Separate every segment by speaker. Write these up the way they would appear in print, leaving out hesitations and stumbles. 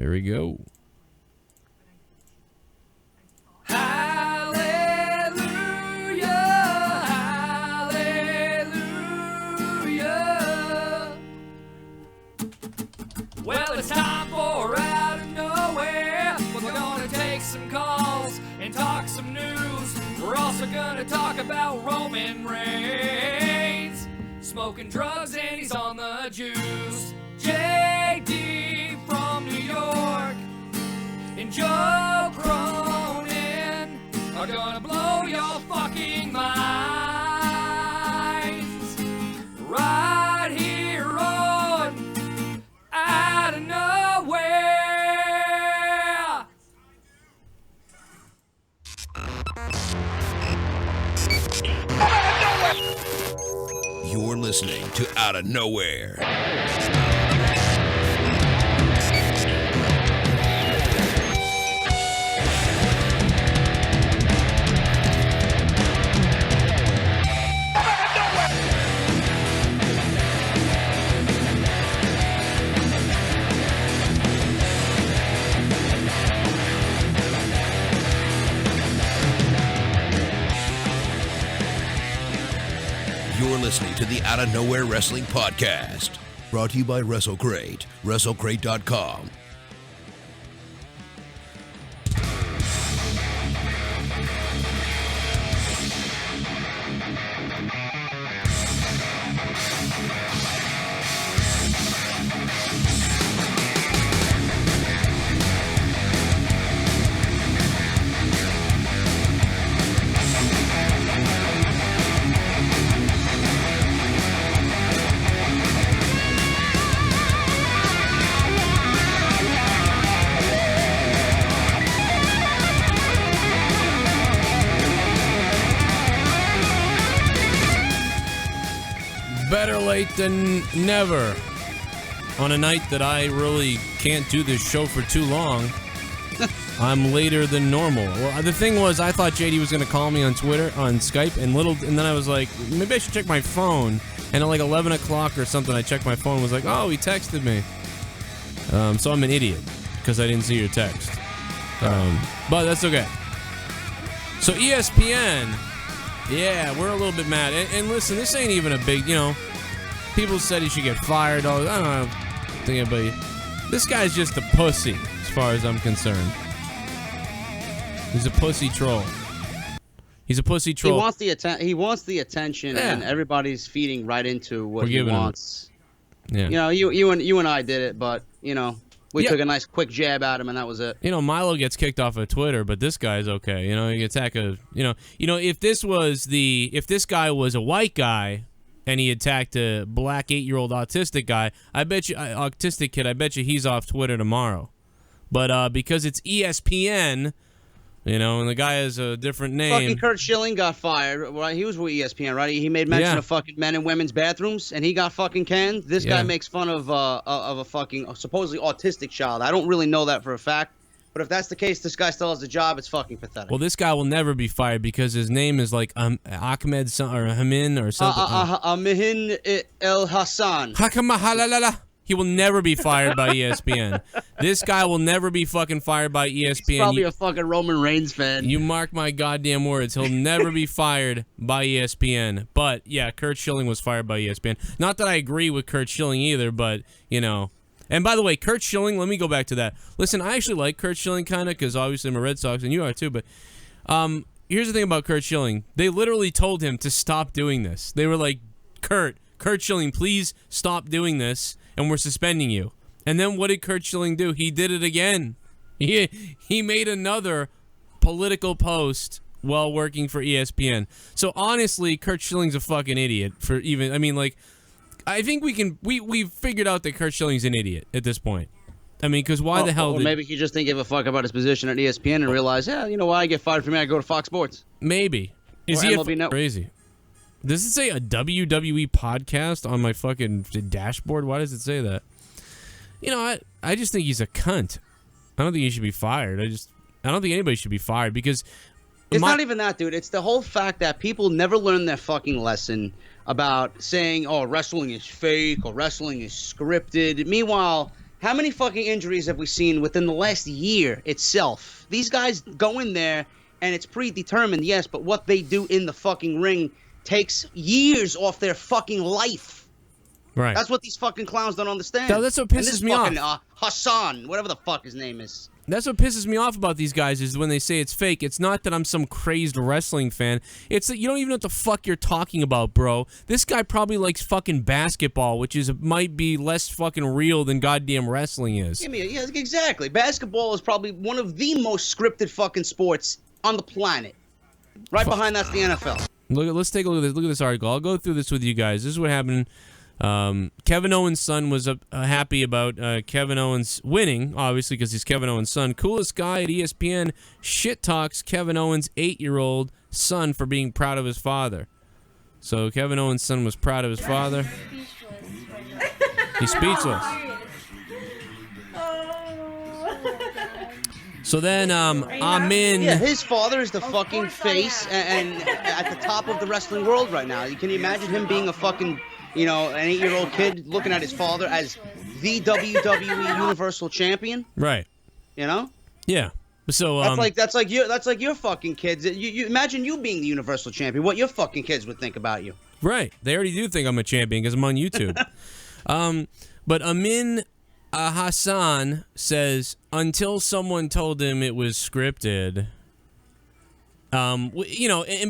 Speaker 1: Here we go.
Speaker 2: Hallelujah, hallelujah. Well, it's time for Out of Nowhere. We're gonna take some calls and talk some news. We're also gonna talk about Roman Reigns, smoking drugs and he's on the juice. JD from New York and Joe Cronin are gonna blow your fucking minds right here on Out of Nowhere.
Speaker 3: You're listening to Out of Nowhere. You're listening to the Out of Nowhere Wrestling Podcast, brought to you by WrestleCrate, WrestleCrate.com.
Speaker 1: Better late than never. On a night that I really can't do this show for too long, I'm later than normal. Well, the thing was, I thought JD was going to call me on Twitter, on Skype, and then I was like, maybe I should check my phone. And at like 11 o'clock or something, I checked my phone and was like, oh, he texted me. So I'm an idiot because I didn't see your text. But that's okay. So ESPN... yeah, we're a little bit mad. And listen, this ain't even a big, people said he should get fired. I don't know. This guy's just a pussy, as far as I'm concerned. He's a pussy troll. He's a pussy troll.
Speaker 4: He wants the attention,
Speaker 1: Yeah.
Speaker 4: and everybody's feeding right into what he wants.
Speaker 1: Yeah.
Speaker 4: You and I did it, but we took a nice quick jab at him, and that was it.
Speaker 1: Milo gets kicked off of Twitter, but this guy's okay. He attack if this guy was a white guy and he attacked a black 8-year-old autistic guy, I bet you he's off Twitter tomorrow. But because it's ESPN, and the guy has a different name.
Speaker 4: Fucking Kurt Schilling got fired, right? He was with ESPN, right? He made mention of fucking men and women's bathrooms, and he got fucking canned. This guy makes fun of a fucking supposedly autistic child. I don't really know that for a fact, but if that's the case, this guy still has a job. It's fucking pathetic.
Speaker 1: Well, this guy will never be fired because his name is like Ahmed or Hamin or something.
Speaker 4: Amin El Hassan.
Speaker 1: He will never be fired by ESPN. This guy will never be fucking fired by ESPN.
Speaker 4: He's probably a fucking Roman Reigns fan.
Speaker 1: You mark my goddamn words. He'll never be fired by ESPN. But, yeah, Kurt Schilling was fired by ESPN. Not that I agree with Kurt Schilling either, but, And by the way, Kurt Schilling, let me go back to that. Listen, I actually like Kurt Schilling kind of because obviously I'm a Red Sox, and you are too, but here's the thing about Kurt Schilling. They literally told him to stop doing this. They were like, Kurt Schilling, please stop doing this. And we're suspending you. And then what did Kurt Schilling do? He did it again. He made another political post while working for ESPN. So honestly, Kurt Schilling's a fucking idiot for even. I think we've figured out that Kurt Schilling's an idiot at this point. Because why the hell?
Speaker 4: Or maybe he just didn't give a fuck about his position at ESPN and realized, why I get fired from me, I go to Fox Sports.
Speaker 1: Maybe. Is he crazy? Does it say a WWE podcast on my fucking dashboard? Why does it say that? I just think he's a cunt. I don't think he should be fired. I don't think anybody should be fired because
Speaker 4: it's not even that, dude. It's the whole fact that people never learn their fucking lesson about saying, "Oh, wrestling is fake" or "wrestling is scripted." Meanwhile, How many fucking injuries have we seen within the last year itself? These guys go in there, and it's predetermined, yes, but what they do in the fucking ring takes years off their fucking life.
Speaker 1: Right.
Speaker 4: That's what these fucking clowns don't understand.
Speaker 1: No, that's what pisses me off.
Speaker 4: Hassan, whatever the fuck his name is.
Speaker 1: That's what pisses me off about these guys is when they say it's fake. It's not that I'm some crazed wrestling fan. It's that you don't even know what the fuck you're talking about, bro. This guy probably likes fucking basketball, which might be less fucking real than goddamn wrestling is.
Speaker 4: Yeah, exactly. Basketball is probably one of the most scripted fucking sports on the planet. Right behind that's the NFL.
Speaker 1: Let's take a look at this. Look at this article. I'll go through this with you guys. This is what happened. Kevin Owens' son was happy about Kevin Owens winning, obviously, because he's Kevin Owens' son. Coolest guy at ESPN shit talks Kevin Owens' 8-year-old son for being proud of his father. So Kevin Owens' son was proud of his father. He's speechless. So then, Amin.
Speaker 4: Yeah, his father is the fucking face and at the top of the wrestling world right now. Can you imagine him being a fucking, an 8-year-old kid looking at his father as the WWE Universal Champion?
Speaker 1: Right.
Speaker 4: You know?
Speaker 1: Yeah. So
Speaker 4: that's like your fucking kids. You imagine you being the Universal Champion. What your fucking kids would think about you?
Speaker 1: Right. They already do think I'm a champion because I'm on YouTube. But Amin Hassan says until someone told him it was scripted. And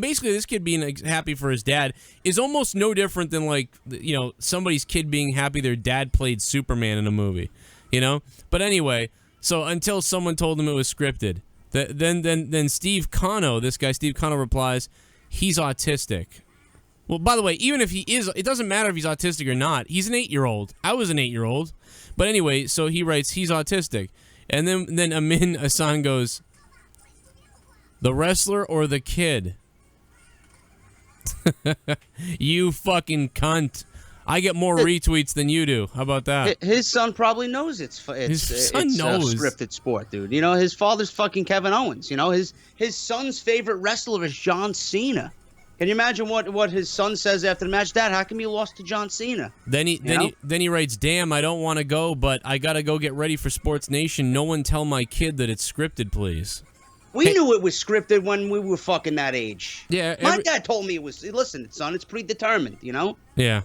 Speaker 1: basically this kid being happy for his dad is almost no different than somebody's kid being happy their dad played Superman in a movie, But anyway, so until someone told him it was scripted, then Steve Cano, this guy Steve Cano replies, he's autistic. Well, by the way, even if he is, it doesn't matter if he's autistic or not. He's an 8-year-old. I was an 8-year-old. But anyway, so he writes, he's autistic. And then Amin Hassan goes, the wrestler or the kid? You fucking cunt. I get more retweets than you do. How about that?
Speaker 4: His son probably knows it's scripted sport, dude. His father's fucking Kevin Owens. His son's favorite wrestler is John Cena. Can you imagine what his son says after the match? Dad, how come you lost to John Cena?
Speaker 1: Then he writes, damn, I don't want to go, but I got to go get ready for Sports Nation. No one tell my kid that it's scripted, please.
Speaker 4: We knew it was scripted when we were fucking that age.
Speaker 1: Yeah.
Speaker 4: My dad told me it was, listen, son, it's predetermined,
Speaker 1: Yeah.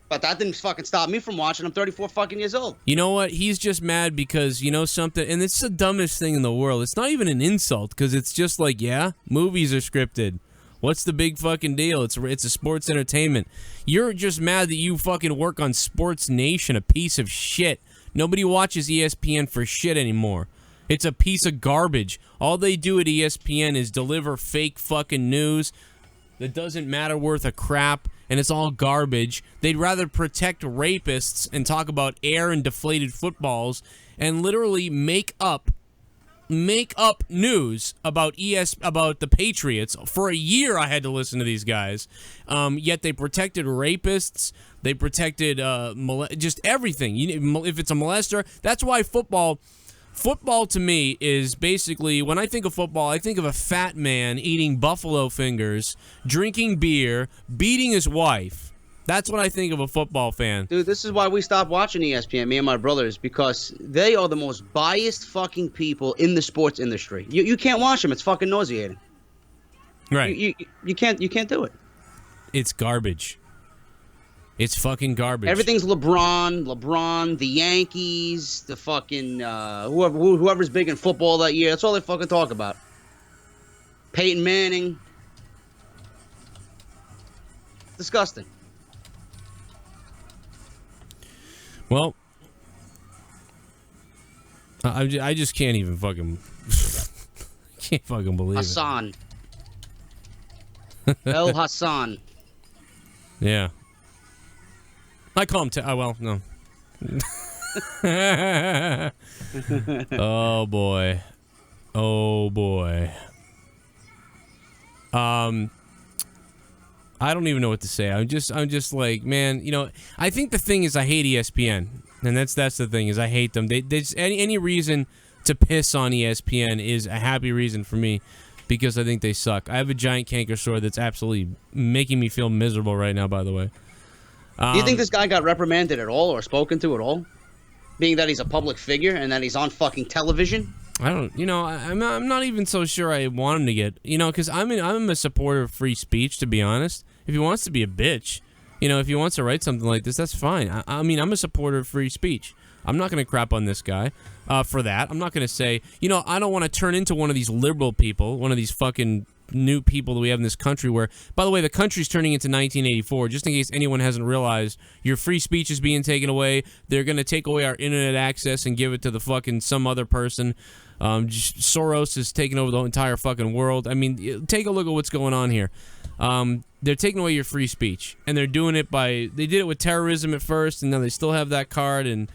Speaker 4: But that didn't fucking stop me from watching. I'm 34 fucking years old.
Speaker 1: You know what? He's just mad because, something, and it's the dumbest thing in the world. It's not even an insult because it's just like, yeah, movies are scripted. What's the big fucking deal? It's a sports entertainment. You're just mad that you fucking work on Sports Nation, a piece of shit. Nobody watches ESPN for shit anymore. It's a piece of garbage. All they do at ESPN is deliver fake fucking news that doesn't matter worth a crap, and it's all garbage. They'd rather protect rapists and talk about air and deflated footballs and literally make up news about the Patriots. For a year I had to listen to these guys. Yet they protected rapists. They protected just everything. If it's a molester, that's why football to me is basically, when I think of football, I think of a fat man eating buffalo fingers, drinking beer, beating his wife. That's what I think of a football fan.
Speaker 4: Dude, this is why we stopped watching ESPN, me and my brothers, because they are the most biased fucking people in the sports industry. You can't watch them. It's fucking nauseating.
Speaker 1: Right.
Speaker 4: You can't do it.
Speaker 1: It's garbage. It's fucking garbage.
Speaker 4: Everything's LeBron, the Yankees, the fucking whoever's big in football that year. That's all they fucking talk about. Peyton Manning. Disgusting.
Speaker 1: Well, I just can't even fucking can't fucking believe
Speaker 4: Hassan. El Hassan.
Speaker 1: Yeah. I call him well, no. Oh boy. I don't even know what to say. I'm just like, man, I think the thing is I hate ESPN. And that's the thing, is I hate them. They just, any reason to piss on ESPN is a happy reason for me, because I think they suck. I have a giant canker sore that's absolutely making me feel miserable right now, by the way.
Speaker 4: Do you think this guy got reprimanded at all or spoken to at all? being that he's a public figure and that he's on fucking television?
Speaker 1: I don't, you know, I'm not even so sure I want him to get, you know, because I'm a supporter of free speech, to be honest. If he wants to be a bitch, you know, if he wants to write something like this, that's fine. I mean, I'm a supporter of free speech. I'm not going to crap on this guy for that. I'm not going to say, you know, I don't want to turn into one of these liberal people, one of these fucking new people that we have in this country where, by the way, the country's turning into 1984. Just in case anyone hasn't realized, your free speech is being taken away. They're going to take away our internet access and give it to the fucking some other person. Soros is taking over the entire fucking world. I mean, take a look at what's going on here. They're taking away your free speech, and they're doing it by, they did it with terrorism at first, and now they still have that card, and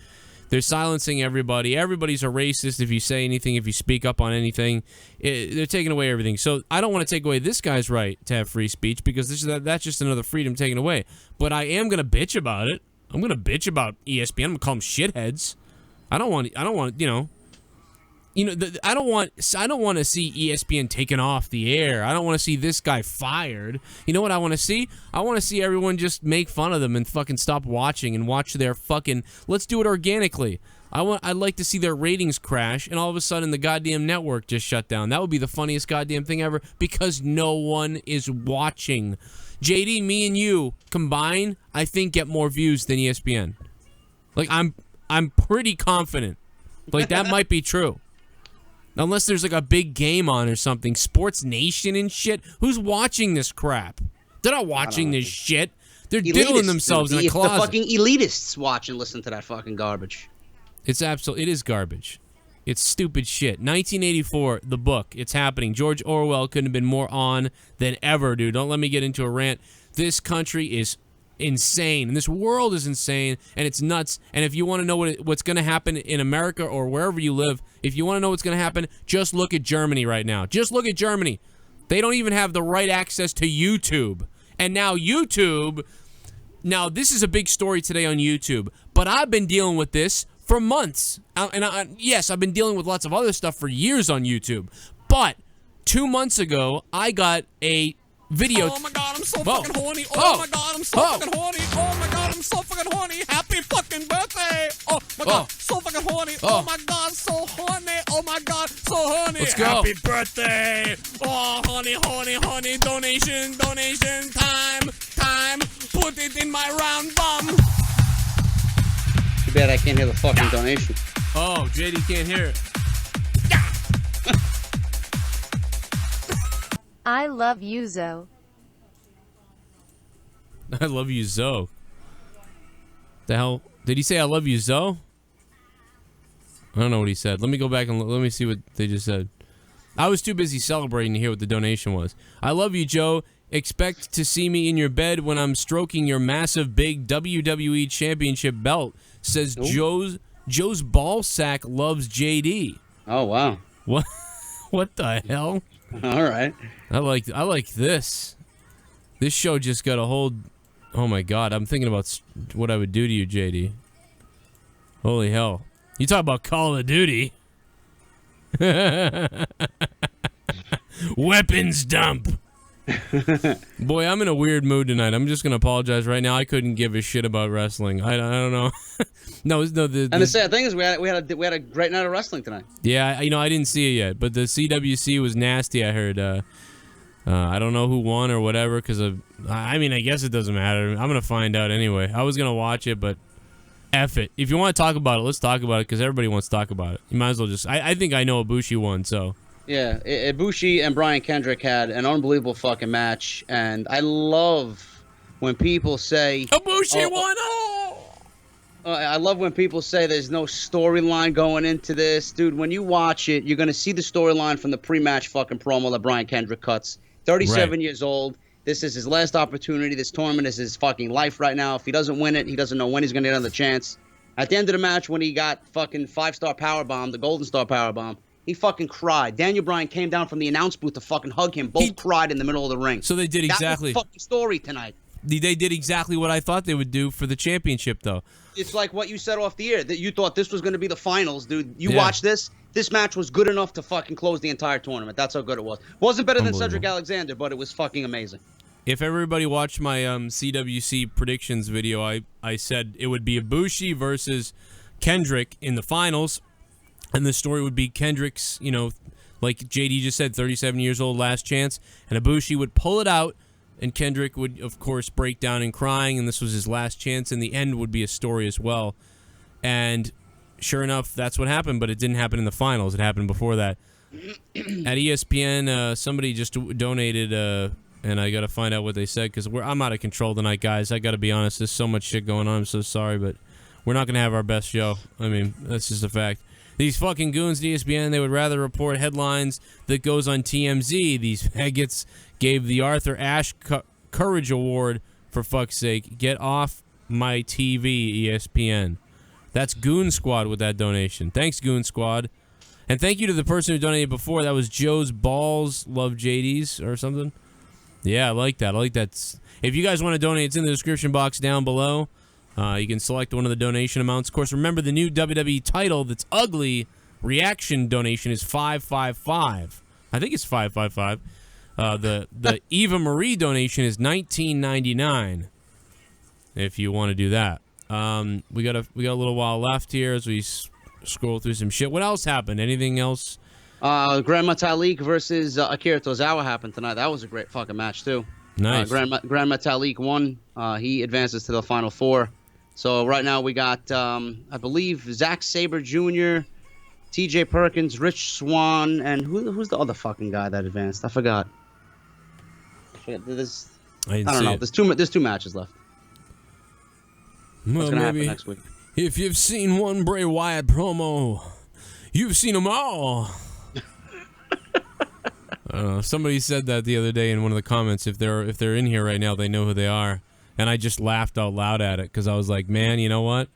Speaker 1: they're silencing everybody. Everybody's a racist if you say anything, if you speak up on anything. They're taking away everything. So I don't want to take away this guy's right to have free speech because that's just another freedom taken away. But I am going to bitch about it. I'm going to bitch about ESPN. I'm going to call them shitheads. I don't want, you know, I don't want to see ESPN taken off the air. I don't want to see this guy fired. You know what I want to see? I want to see everyone just make fun of them and fucking stop watching and watch their fucking. Let's do it organically. I'd like to see their ratings crash and all of a sudden the goddamn network just shut down. That would be the funniest goddamn thing ever because no one is watching. JD, me and you combined, I think get more views than ESPN. Like I'm pretty confident. Like that might be true. Unless there's like a big game on or something. Sports Nation and shit. Who's watching this crap? They're not watching this shit. They're diddling themselves in a closet.
Speaker 4: The fucking elitists watch and listen to that fucking garbage.
Speaker 1: It is garbage. It's stupid shit. 1984, the book. It's happening. George Orwell couldn't have been more on than ever, dude. Don't let me get into a rant. This country is insane, and this world is insane, and it's nuts. And if you want to know what's going to happen in America or wherever you live, if you want to know what's going to happen, just look at Germany right now. Just look at Germany. They don't even have the right access to YouTube. And now YouTube, now this is a big story today on YouTube, but I've been dealing with this for months. Yes, I've been dealing with lots of other stuff for years on YouTube, but 2 months ago, I got a video.
Speaker 2: Oh my god, I'm so fucking horny. Oh my god, I'm so fucking horny. Oh my god, I'm so fucking horny. Happy fucking birthday. Oh my god, so fucking horny. Oh my god, so horny. Oh my god, so horny.
Speaker 1: Let's go.
Speaker 2: Happy birthday. Oh, honey, honey, honey. Donation, donation. Time. Put it in my round bum.
Speaker 4: Too bad I can't hear the fucking donation.
Speaker 1: Oh, JD can't hear it.
Speaker 5: I love you, Zoe.
Speaker 1: I love you, Zoe. The hell? Did he say I love you, Zoe? I don't know what he said. Let me go back and let me see what they just said. I was too busy celebrating to hear what the donation was. I love you, Joe. Expect to see me in your bed when I'm stroking your massive big WWE Championship belt. Says Joe's ball sack loves JD.
Speaker 4: Oh wow.
Speaker 1: What? What the hell?
Speaker 4: All right.
Speaker 1: I like this. This show just got a hold. Oh my god, I'm thinking about what I would do to you, JD. Holy hell. You talk about Call of Duty. Weapons dump. Boy, I'm in a weird mood tonight. I'm just gonna apologize right now. I couldn't give a shit about wrestling. I don't know. No. And
Speaker 4: the sad thing is, we had a great night of wrestling tonight.
Speaker 1: Yeah, I didn't see it yet, but the CWC was nasty. I heard. I don't know who won or whatever, because I mean, I guess it doesn't matter. I'm gonna find out anyway. I was gonna watch it, but F it. If you want to talk about it, let's talk about it, because everybody wants to talk about it. You might as well just. I think I know Ibushi won, so.
Speaker 4: Yeah, Ibushi and Brian Kendrick had an unbelievable fucking match, and I love when people say
Speaker 1: Ibushi won.
Speaker 4: I love when people say there's no storyline going into this. Dude, when you watch it, you're going to see the storyline from the pre-match fucking promo that Brian Kendrick cuts. 37 years old. This is his last opportunity. This tournament is his fucking life right now. If he doesn't win it, he doesn't know when he's going to get another chance. At the end of the match, when he got fucking 5-star powerbomb, the Golden Star powerbomb, he fucking cried. Daniel Bryan came down from the announce booth to fucking hug him. Both cried in the middle of the ring.
Speaker 1: So they did exactly.
Speaker 4: That was the fucking story tonight.
Speaker 1: They did exactly what I thought they would do for the championship, though.
Speaker 4: It's like what you said off the air, that you thought this was going to be the finals, dude. You watch this. This match was good enough to fucking close the entire tournament. That's how good it was. Wasn't better than Cedric Alexander, but it was fucking amazing.
Speaker 1: If everybody watched my CWC predictions video, I said it would be Ibushi versus Kendrick in the finals, and the story would be Kendrick's, you know, like JD just said, 37 years old, last chance, and Ibushi would pull it out, and Kendrick would, of course, break down and crying, and this was his last chance, and the end would be a story as well. And sure enough, that's what happened, but it didn't happen in the finals. It happened before that. At ESPN, somebody just donated, and I got to find out what they said, because I'm out of control tonight, guys. I got to be honest. There's so much shit going on. I'm so sorry, but we're not going to have our best show. I mean, that's just a fact. These fucking goons at ESPN, they would rather report headlines that goes on TMZ. These faggots gave the Arthur Ashe Courage Award, for fuck's sake. Get off my TV, ESPN. That's Goon Squad with that donation. Thanks, Goon Squad. And thank you to the person who donated before. That was Joe's Balls, Love JD's, or something. Yeah, I like that. I like that. If you guys want to donate, it's in the description box down below. You can select one of the donation amounts. Of course, remember the new WWE title that's ugly reaction donation is $555. I think it's $555. The Eva Marie donation is $19.99. If you want to do that, we got a little while left here as we scroll through some shit. What else happened? Anything else?
Speaker 4: Grand Metalik versus Akira Tozawa happened tonight. That was a great fucking match too.
Speaker 1: Nice.
Speaker 4: Grand Metalik won. He advances to the final four. So right now we got, I believe, Zack Sabre Jr., T.J. Perkins, Rich Swann, and who's the other fucking guy that advanced? I forgot. I don't know. There's two matches left.
Speaker 1: Well,
Speaker 4: what's gonna happen next week?
Speaker 1: If you've seen one Bray Wyatt promo, you've seen them all. Somebody said that the other day in one of the comments. If they're in here right now, they know who they are. And I just laughed out loud at it because I was like, man, you know what?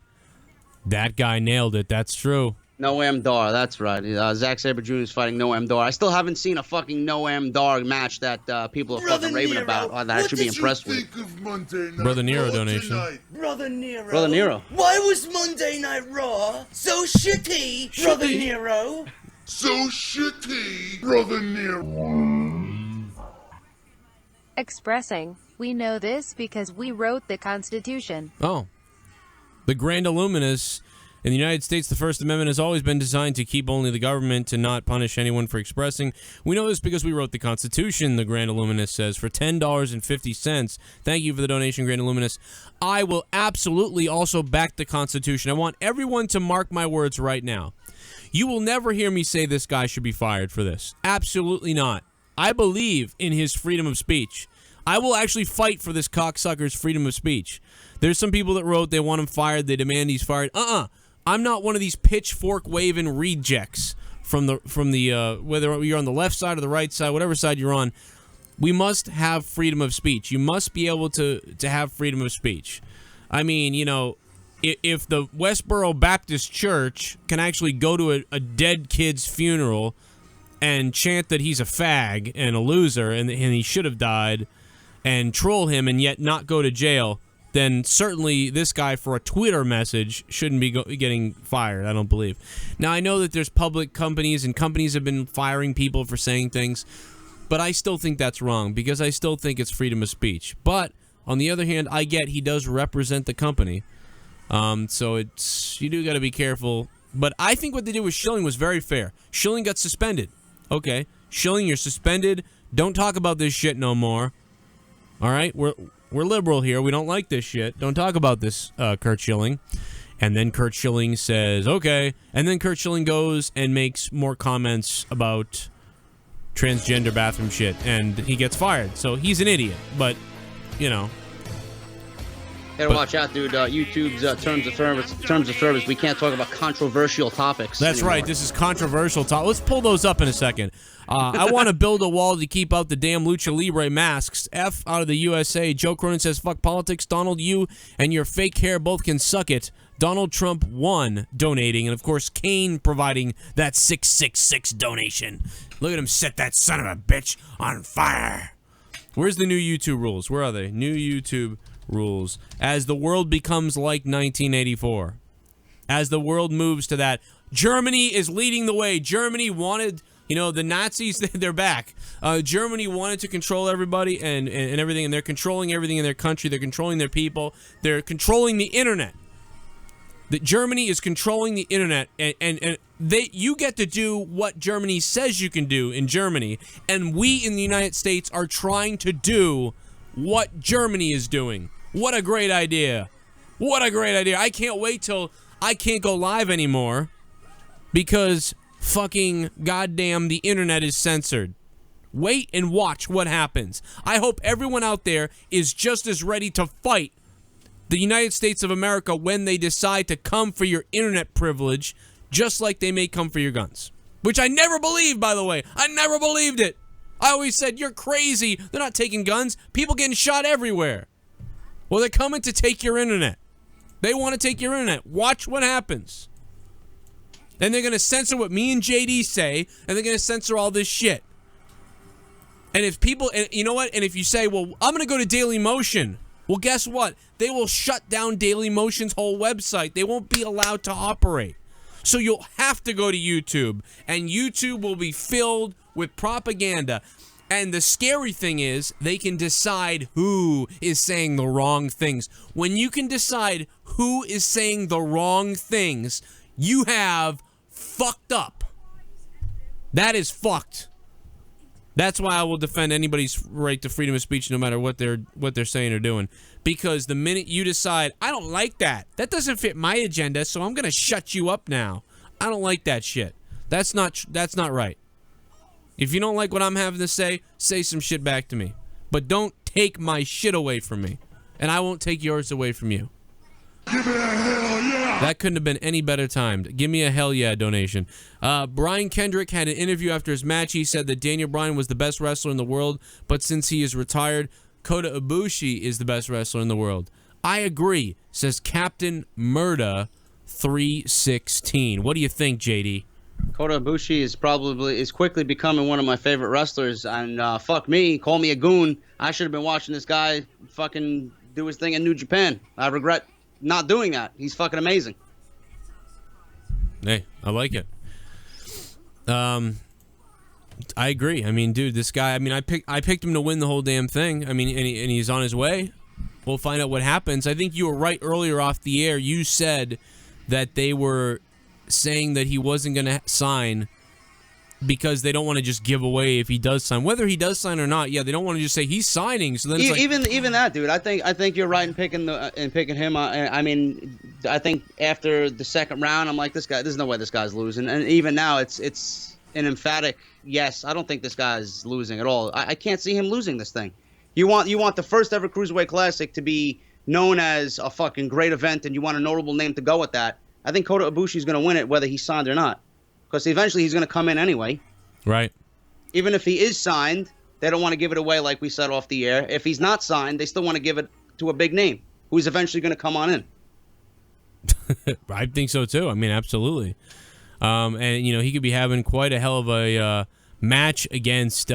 Speaker 1: That guy nailed it. That's true.
Speaker 4: Noam Dar, that's right. Zack Sabre Jr. is fighting Noam Dar. I still haven't seen a fucking Noam Dar match that people are fucking raving about that I should be impressed with.
Speaker 1: Brother Nero donation.
Speaker 6: Brother Nero.
Speaker 4: Brother Nero.
Speaker 6: Why was Monday Night Raw so shitty, Brother Nero?
Speaker 7: So shitty, Brother Nero.
Speaker 5: Expressing. We know this because we wrote the Constitution.
Speaker 1: Oh. The Grand Illuminous. In the United States, the First Amendment has always been designed to keep only the government and not punish anyone for expressing. We know this because we wrote the Constitution, the Grand Illuminous says, for $10.50. Thank you for the donation, Grand Illuminous. I will absolutely also back the Constitution. I want everyone to mark my words right now. You will never hear me say this guy should be fired for this. Absolutely not. I believe in his freedom of speech. I will actually fight for this cocksucker's freedom of speech. There's some people that wrote they want him fired, they demand he's fired. I'm not one of these pitchfork waving rejects from the whether you're on the left side or the right side, whatever side you're on. We must have freedom of speech. You must be able to have freedom of speech. I mean, you know, if the Westboro Baptist Church can actually go to a dead kid's funeral and chant that he's a fag and a loser and he should have died and troll him and yet not go to jail, then certainly this guy for a Twitter message shouldn't be getting fired, I don't believe. Now, I know that there's public companies, and companies have been firing people for saying things, but I still think that's wrong, because I still think it's freedom of speech. But, on the other hand, I get he does represent the company, so you do got to be careful. But I think what they did with Schilling was very fair. Schilling got suspended. Okay, Schilling, you're suspended. Don't talk about this shit no more. All right, we're liberal here. We don't like this shit. Don't talk about this, Kurt Schilling. And then Kurt Schilling says, okay. And then Kurt Schilling goes and makes more comments about transgender bathroom shit. And he gets fired. So he's an idiot. But, you know.
Speaker 4: Gotta watch out, dude. YouTube's terms of service. We can't talk about controversial topics.
Speaker 1: That's
Speaker 4: anymore.
Speaker 1: right. This is controversial talk. Let's pull those up in a second. I want to build a wall to keep out the damn Lucha Libre masks. F out of the USA. Joe Cronin says, fuck politics. Donald, you and your fake hair both can suck it. Donald Trump won donating. And, of course, KANE providing that 666 donation. Look at him set that son of a bitch on fire. Where's the new YouTube rules? Where are they? New YouTube rules. As the world becomes like 1984. As the world moves to that. Germany is leading the way. Germany wanted... You know, the Nazis, they're back. Germany wanted to control everybody and everything, and they're controlling everything in their country. They're controlling their people. They're controlling the internet. That Germany is controlling the internet, and you get to do what Germany says you can do in Germany, and we in the United States are trying to do what Germany is doing. What a great idea. What a great idea. I can't wait till I can't go live anymore because fucking goddamn the internet is censored. Wait and watch what happens. I hope everyone out there is just as ready to fight the United States of America when they decide to come for your internet privilege, just like they may come for your guns. Which I never believed, by the way. I never believed it. I always said, you're crazy. They're not taking guns. People getting shot everywhere. Well, they're coming to take your internet. They want to take your internet. Watch what happens. And they're going to censor what me and JD say, and they're going to censor all this shit. And if people, and you know what? And if you say, well, I'm going to go to Daily Motion. Well, guess what? They will shut down Daily Motion's whole website. They won't be allowed to operate. So you'll have to go to YouTube, and YouTube will be filled with propaganda. And the scary thing is, they can decide who is saying the wrong things. When you can decide who is saying the wrong things, you have fucked up. That is fucked. That's why I will defend anybody's right to freedom of speech, no matter what they're saying or doing. Because the minute you decide, I don't like that, that doesn't fit my agenda, so I'm gonna shut you up now. I don't like that shit. That's not right. If you don't like what I'm having to say some shit back to me. But don't take my shit away from me, and I won't take yours away from you.
Speaker 7: Give me a hell yeah!
Speaker 1: That couldn't have been any better timed. Give me a hell yeah donation. Brian Kendrick had an interview after his match. He said that Daniel Bryan was the best wrestler in the world, but since he is retired, Kota Ibushi is the best wrestler in the world. I agree, says Captain Murda 316. What do you think, JD?
Speaker 4: Kota Ibushi is quickly becoming one of my favorite wrestlers, and fuck me, call me a goon. I should have been watching this guy fucking do his thing in New Japan. I regret not doing that. He's fucking amazing.
Speaker 1: Hey, I like it. I agree. I mean, dude, this guy, I mean, I picked him to win the whole damn thing. I mean, and he's on his way. We'll find out what happens. I think you were right earlier off the air. You said that they were saying that he wasn't going to sign because they don't want to just give away if he does sign. Whether he does sign or not, yeah, they don't want to just say he's signing. So then it's
Speaker 4: even that, dude. I think you're right in picking him. I mean, I think after the second round, I'm like, there's no way this guy's losing. And even now, it's an emphatic yes. I don't think this guy's losing at all. I can't see him losing this thing. You want the first ever Cruiserweight Classic to be known as a fucking great event, and you want a notable name to go with that. I think Kota Ibushi's going to win it whether he's signed or not. Because eventually he's going to come in anyway.
Speaker 1: Right.
Speaker 4: Even if he is signed, they don't want to give it away like we said off the air. If he's not signed, they still want to give it to a big name who's eventually going to come on in.
Speaker 1: I think so too. I mean, absolutely. And, you know, he could be having quite a hell of a match against...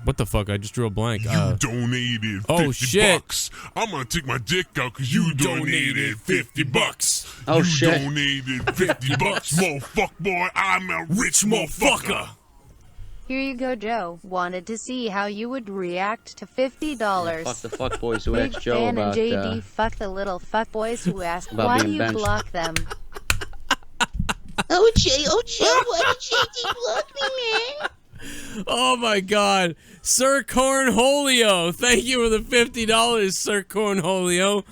Speaker 1: what the fuck? I just drew a blank.
Speaker 7: You donated 50 bucks. I'm gonna take my dick out because you donated 50 bucks.
Speaker 4: Oh,
Speaker 7: you
Speaker 4: shit.
Speaker 7: Donated 50 bucks, motherfucker boy. I'm a rich motherfucker.
Speaker 5: Here you go, Joe. Wanted to see how you would react to $50.
Speaker 4: Fuck the fuck boys who
Speaker 5: Big
Speaker 4: asked Joe
Speaker 5: fan
Speaker 4: about...
Speaker 5: and JD, fuck the little fuck boys who ask,
Speaker 4: about
Speaker 5: why do
Speaker 4: being
Speaker 5: you
Speaker 4: benched.
Speaker 5: block them?
Speaker 6: Oh, Joe, why did JD block me, man?
Speaker 1: Oh my God, Sir Cornholio! Thank you for the $50, Sir Cornholio.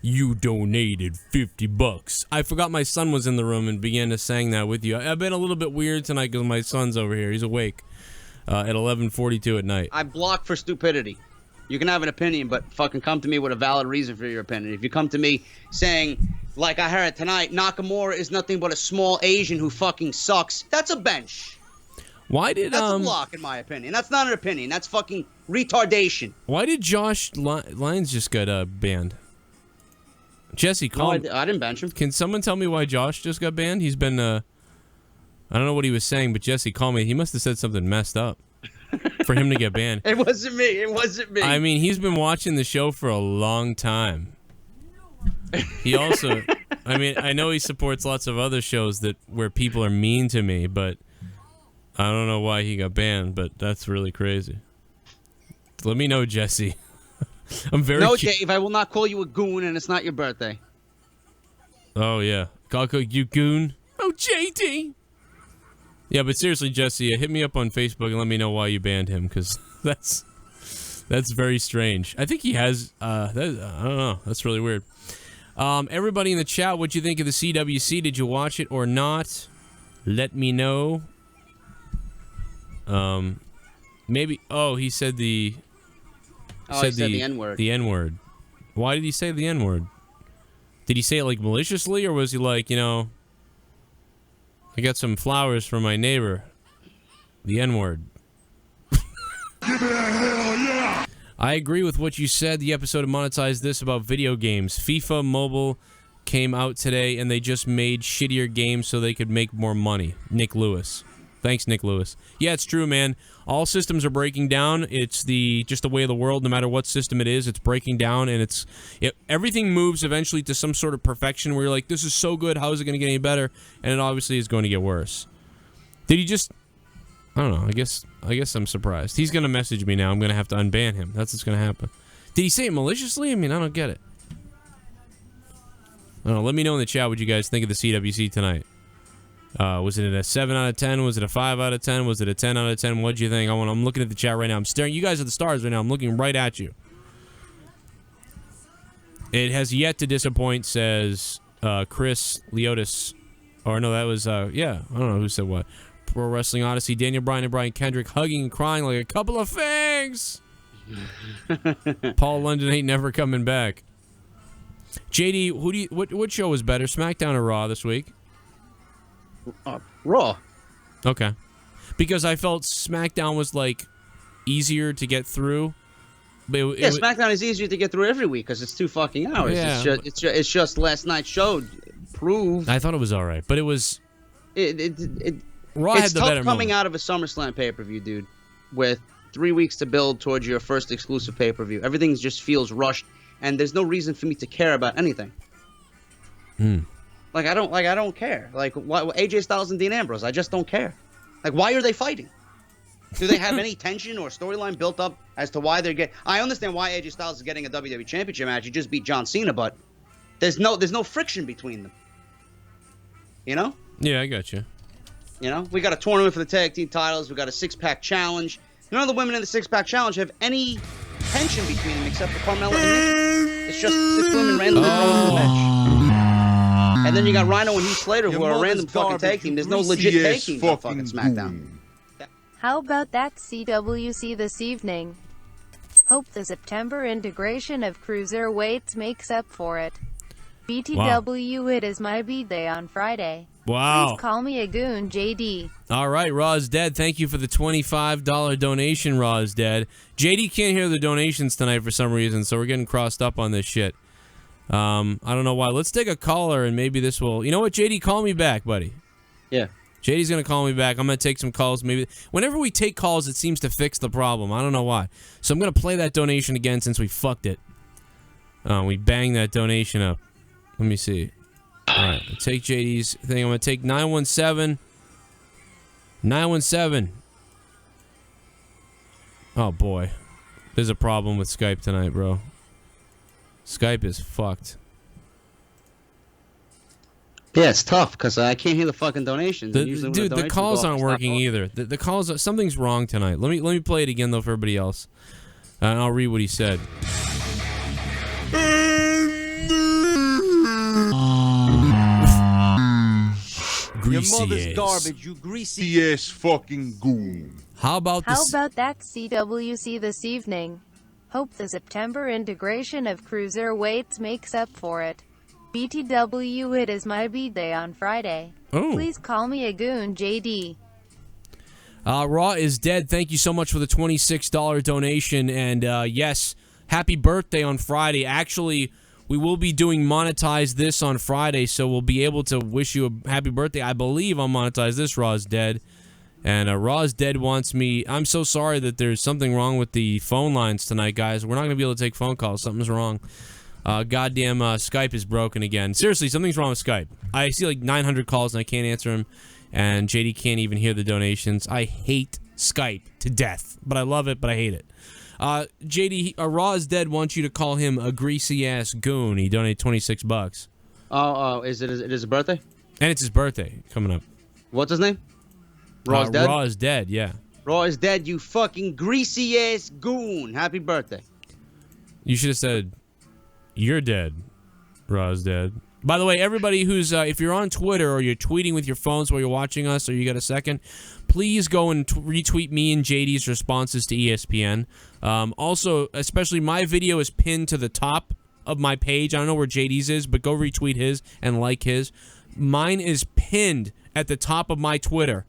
Speaker 1: You donated 50 bucks. I forgot my son was in the room and began to sing that with you. I've been a little bit weird tonight because my son's over here. He's awake at 11:42 at night.
Speaker 4: I block for stupidity. You can have an opinion, but fucking come to me with a valid reason for your opinion. If you come to me saying, like I heard tonight, Nakamura is nothing but a small Asian who fucking sucks, that's a bench.
Speaker 1: Why did
Speaker 4: That's a block, in my opinion. That's not an opinion. That's fucking retardation.
Speaker 1: Why did Josh Lyons just got banned? Jesse, call him.
Speaker 4: I didn't bench him.
Speaker 1: Can someone tell me why Josh just got banned? He's been, I don't know what he was saying, but Jesse, call me. He must have said something messed up for him to get banned.
Speaker 4: It wasn't me. It wasn't me.
Speaker 1: I mean, he's been watching the show for a long time. He also, I mean, I know he supports lots of other shows where people are mean to me, but I don't know why he got banned, but that's really crazy. Let me know, Jesse. I'm very
Speaker 4: No, Dave, I will not call you a goon, and it's not your birthday.
Speaker 1: Oh, yeah. I'll call you Goon. Oh, JD. Yeah, but seriously, Jesse, hit me up on Facebook and let me know why you banned him, because that's very strange. I think he has, I don't know. That's really weird. Everybody in the chat, what'd you think of the CWC? Did you watch it or not? Let me know. Maybe, he said the...
Speaker 4: he said the N-word.
Speaker 1: The N-word. Why did he say the N-word? Did he say it, like, maliciously, or was he like, I got some flowers for my neighbor. The N-word.
Speaker 7: Give me that hell yeah!
Speaker 1: I agree with what you said. The episode of Monetize This about video games. FIFA Mobile came out today, and they just made shittier games so they could make more money. Nick Lewis. Thanks, Nick Lewis. Yeah, it's true, man. All systems are breaking down. It's just the way of the world. No matter what system it is, it's breaking down, and everything moves eventually to some sort of perfection where you're like, this is so good, how is it going to get any better? And it obviously is going to get worse. Did he just... I don't know. I guess I'm surprised. He's going to message me now. I'm going to have to unban him. That's what's going to happen. Did he say it maliciously? I mean, I don't get it. I don't know. Let me know in the chat what you guys think of the CWC tonight. Was it a 7 out of 10? Was it a 5 out of 10? Was it a 10 out of 10? What'd you think? I'm looking at the chat right now. I'm staring. You guys are the stars right now. I'm looking right at you. It has yet to disappoint, says Chris Leotis. Or no, that was, yeah. I don't know who said what. Pro Wrestling Odyssey, Daniel Bryan and Brian Kendrick hugging and crying like a couple of fangs. Paul London ain't never coming back. JD, what show was better, SmackDown or Raw this week?
Speaker 4: Raw.
Speaker 1: Okay. Because I felt SmackDown was like easier to get through. But
Speaker 4: SmackDown is easier to get through every week because it's 2 fucking hours.
Speaker 1: Yeah.
Speaker 4: It's just last night's show proved.
Speaker 1: I thought it was all right, but it was. Raw
Speaker 4: it's
Speaker 1: had the
Speaker 4: tough
Speaker 1: better
Speaker 4: coming
Speaker 1: moment.
Speaker 4: out of a SummerSlam pay-per-view, dude, with 3 weeks to build towards your first exclusive pay-per-view. Everything just feels rushed, and there's no reason for me to care about anything. Like I don't care. Like AJ Styles and Dean Ambrose, I just don't care. Like, why are they fighting? Do they have any tension or storyline built up as to why they're getting? I understand why AJ Styles is getting a WWE Championship match. He just beat John Cena, but there's no friction between them. You know?
Speaker 1: Yeah, I got you.
Speaker 4: You know, we got a tournament for the tag team titles. We got a 6-pack challenge. None of the women in the 6-pack challenge have any tension between them except for Carmella and Nikki. It's just 6 women randomly thrown in the match. And then you got Rhino and Heath Slater, who are a random fucking tag team. There's no legit tag teams on fucking SmackDown.
Speaker 5: How about that CWC this evening? Hope the September integration of Cruiserweights makes up for it. BTW, wow. It is my B-Day on Friday.
Speaker 1: Wow.
Speaker 5: Please call me a goon, JD.
Speaker 1: All right, Raw is Dead. Thank you for the $25 donation, Raw is Dead. JD can't hear the donations tonight for some reason, so we're getting crossed up on this shit. I don't know why. Let's take a caller, and maybe this will... You know what, JD? Call me back, buddy.
Speaker 4: Yeah.
Speaker 1: JD's going to call me back. I'm going to take some calls. Maybe whenever we take calls, it seems to fix the problem. I don't know why. So I'm going to play that donation again since we fucked it. We banged that donation up. Let me see. All right, I'll take JD's thing. I'm going to take 917. 917. Oh, boy. There's a problem with Skype tonight, bro. Skype is fucked.
Speaker 4: Yeah, it's tough because I can't hear the fucking donations.
Speaker 1: Dude, the calls aren't working either. The calls, something's wrong tonight. Let me play it again though for everybody else, and I'll read what he said. Greasy
Speaker 6: Your mother's
Speaker 1: ass.
Speaker 6: garbage, you greasy ass fucking goon.
Speaker 1: How about
Speaker 5: that CWC this evening? Hope the September integration of Cruiserweights makes up for it. BTW, it is my B-Day on Friday.
Speaker 1: Oh.
Speaker 5: Please call me a goon, JD.
Speaker 1: Raw is Dead. Thank you so much for the $26 donation. And yes, happy birthday on Friday. Actually, we will be doing Monetize This on Friday, so we'll be able to wish you a happy birthday. I believe on Monetize This, Raw is Dead. And Raw is Dead wants me... I'm so sorry that there's something wrong with the phone lines tonight, guys. We're not going to be able to take phone calls. Something's wrong. Goddamn Skype is broken again. Seriously, something's wrong with Skype. I see like 900 calls and I can't answer them, and JD can't even hear the donations. I hate Skype to death, but I love it, but I hate it. JD, Raw is Dead wants you to call him a greasy ass goon. He donated $26.
Speaker 4: Oh, is it his birthday?
Speaker 1: And it's his birthday coming up.
Speaker 4: What's his name? Raw is Dead?
Speaker 1: Raw is Dead, yeah.
Speaker 4: Raw is Dead, you fucking greasy ass goon. Happy birthday.
Speaker 1: You should have said, you're dead. Raw is Dead. By the way, everybody who's, if you're on Twitter or you're tweeting with your phones while you're watching us or you got a second, please go and retweet me and JD's responses to ESPN. Also, especially my video is pinned to the top of my page. I don't know where JD's is, but go retweet his and like his. Mine is pinned at the top of my Twitter.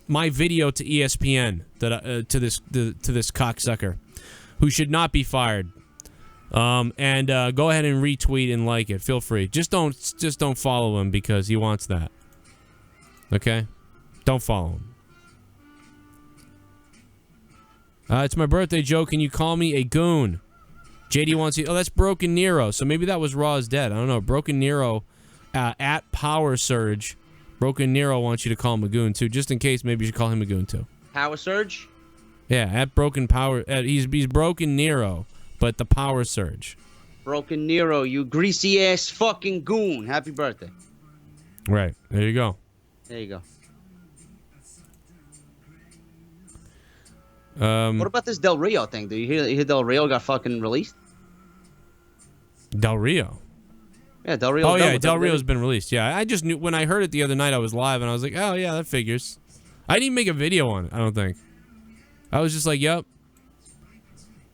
Speaker 1: My video to ESPN that to this cocksucker, who should not be fired. And go ahead and retweet and like it. Feel free. Just don't follow him because he wants that. Okay? Don't follow him. It's my birthday, Joe. Can you call me a goon? JD wants you. Oh, that's Broken Nero. So maybe that was Raw is Dead. I don't know. Broken Nero at Power Surge. Broken Nero wants you to call him a goon too, just in case. Maybe you should call him a goon too.
Speaker 4: Power Surge?
Speaker 1: Yeah, at Broken Power. He's Broken Nero, but the Power Surge.
Speaker 4: Broken Nero, you greasy ass fucking goon. Happy birthday.
Speaker 1: Right. There you go.
Speaker 4: There you go.
Speaker 1: What
Speaker 4: about this Del Rio thing? Do you hear Del Rio got fucking released?
Speaker 1: Del Rio?
Speaker 4: Yeah, Del Rio.
Speaker 1: Oh, yeah, Del Rio's been released. Yeah, I just knew when I heard it the other night, I was live, and I was like, oh, yeah, that figures. I didn't even make a video on it, I don't think. I was just like, yep.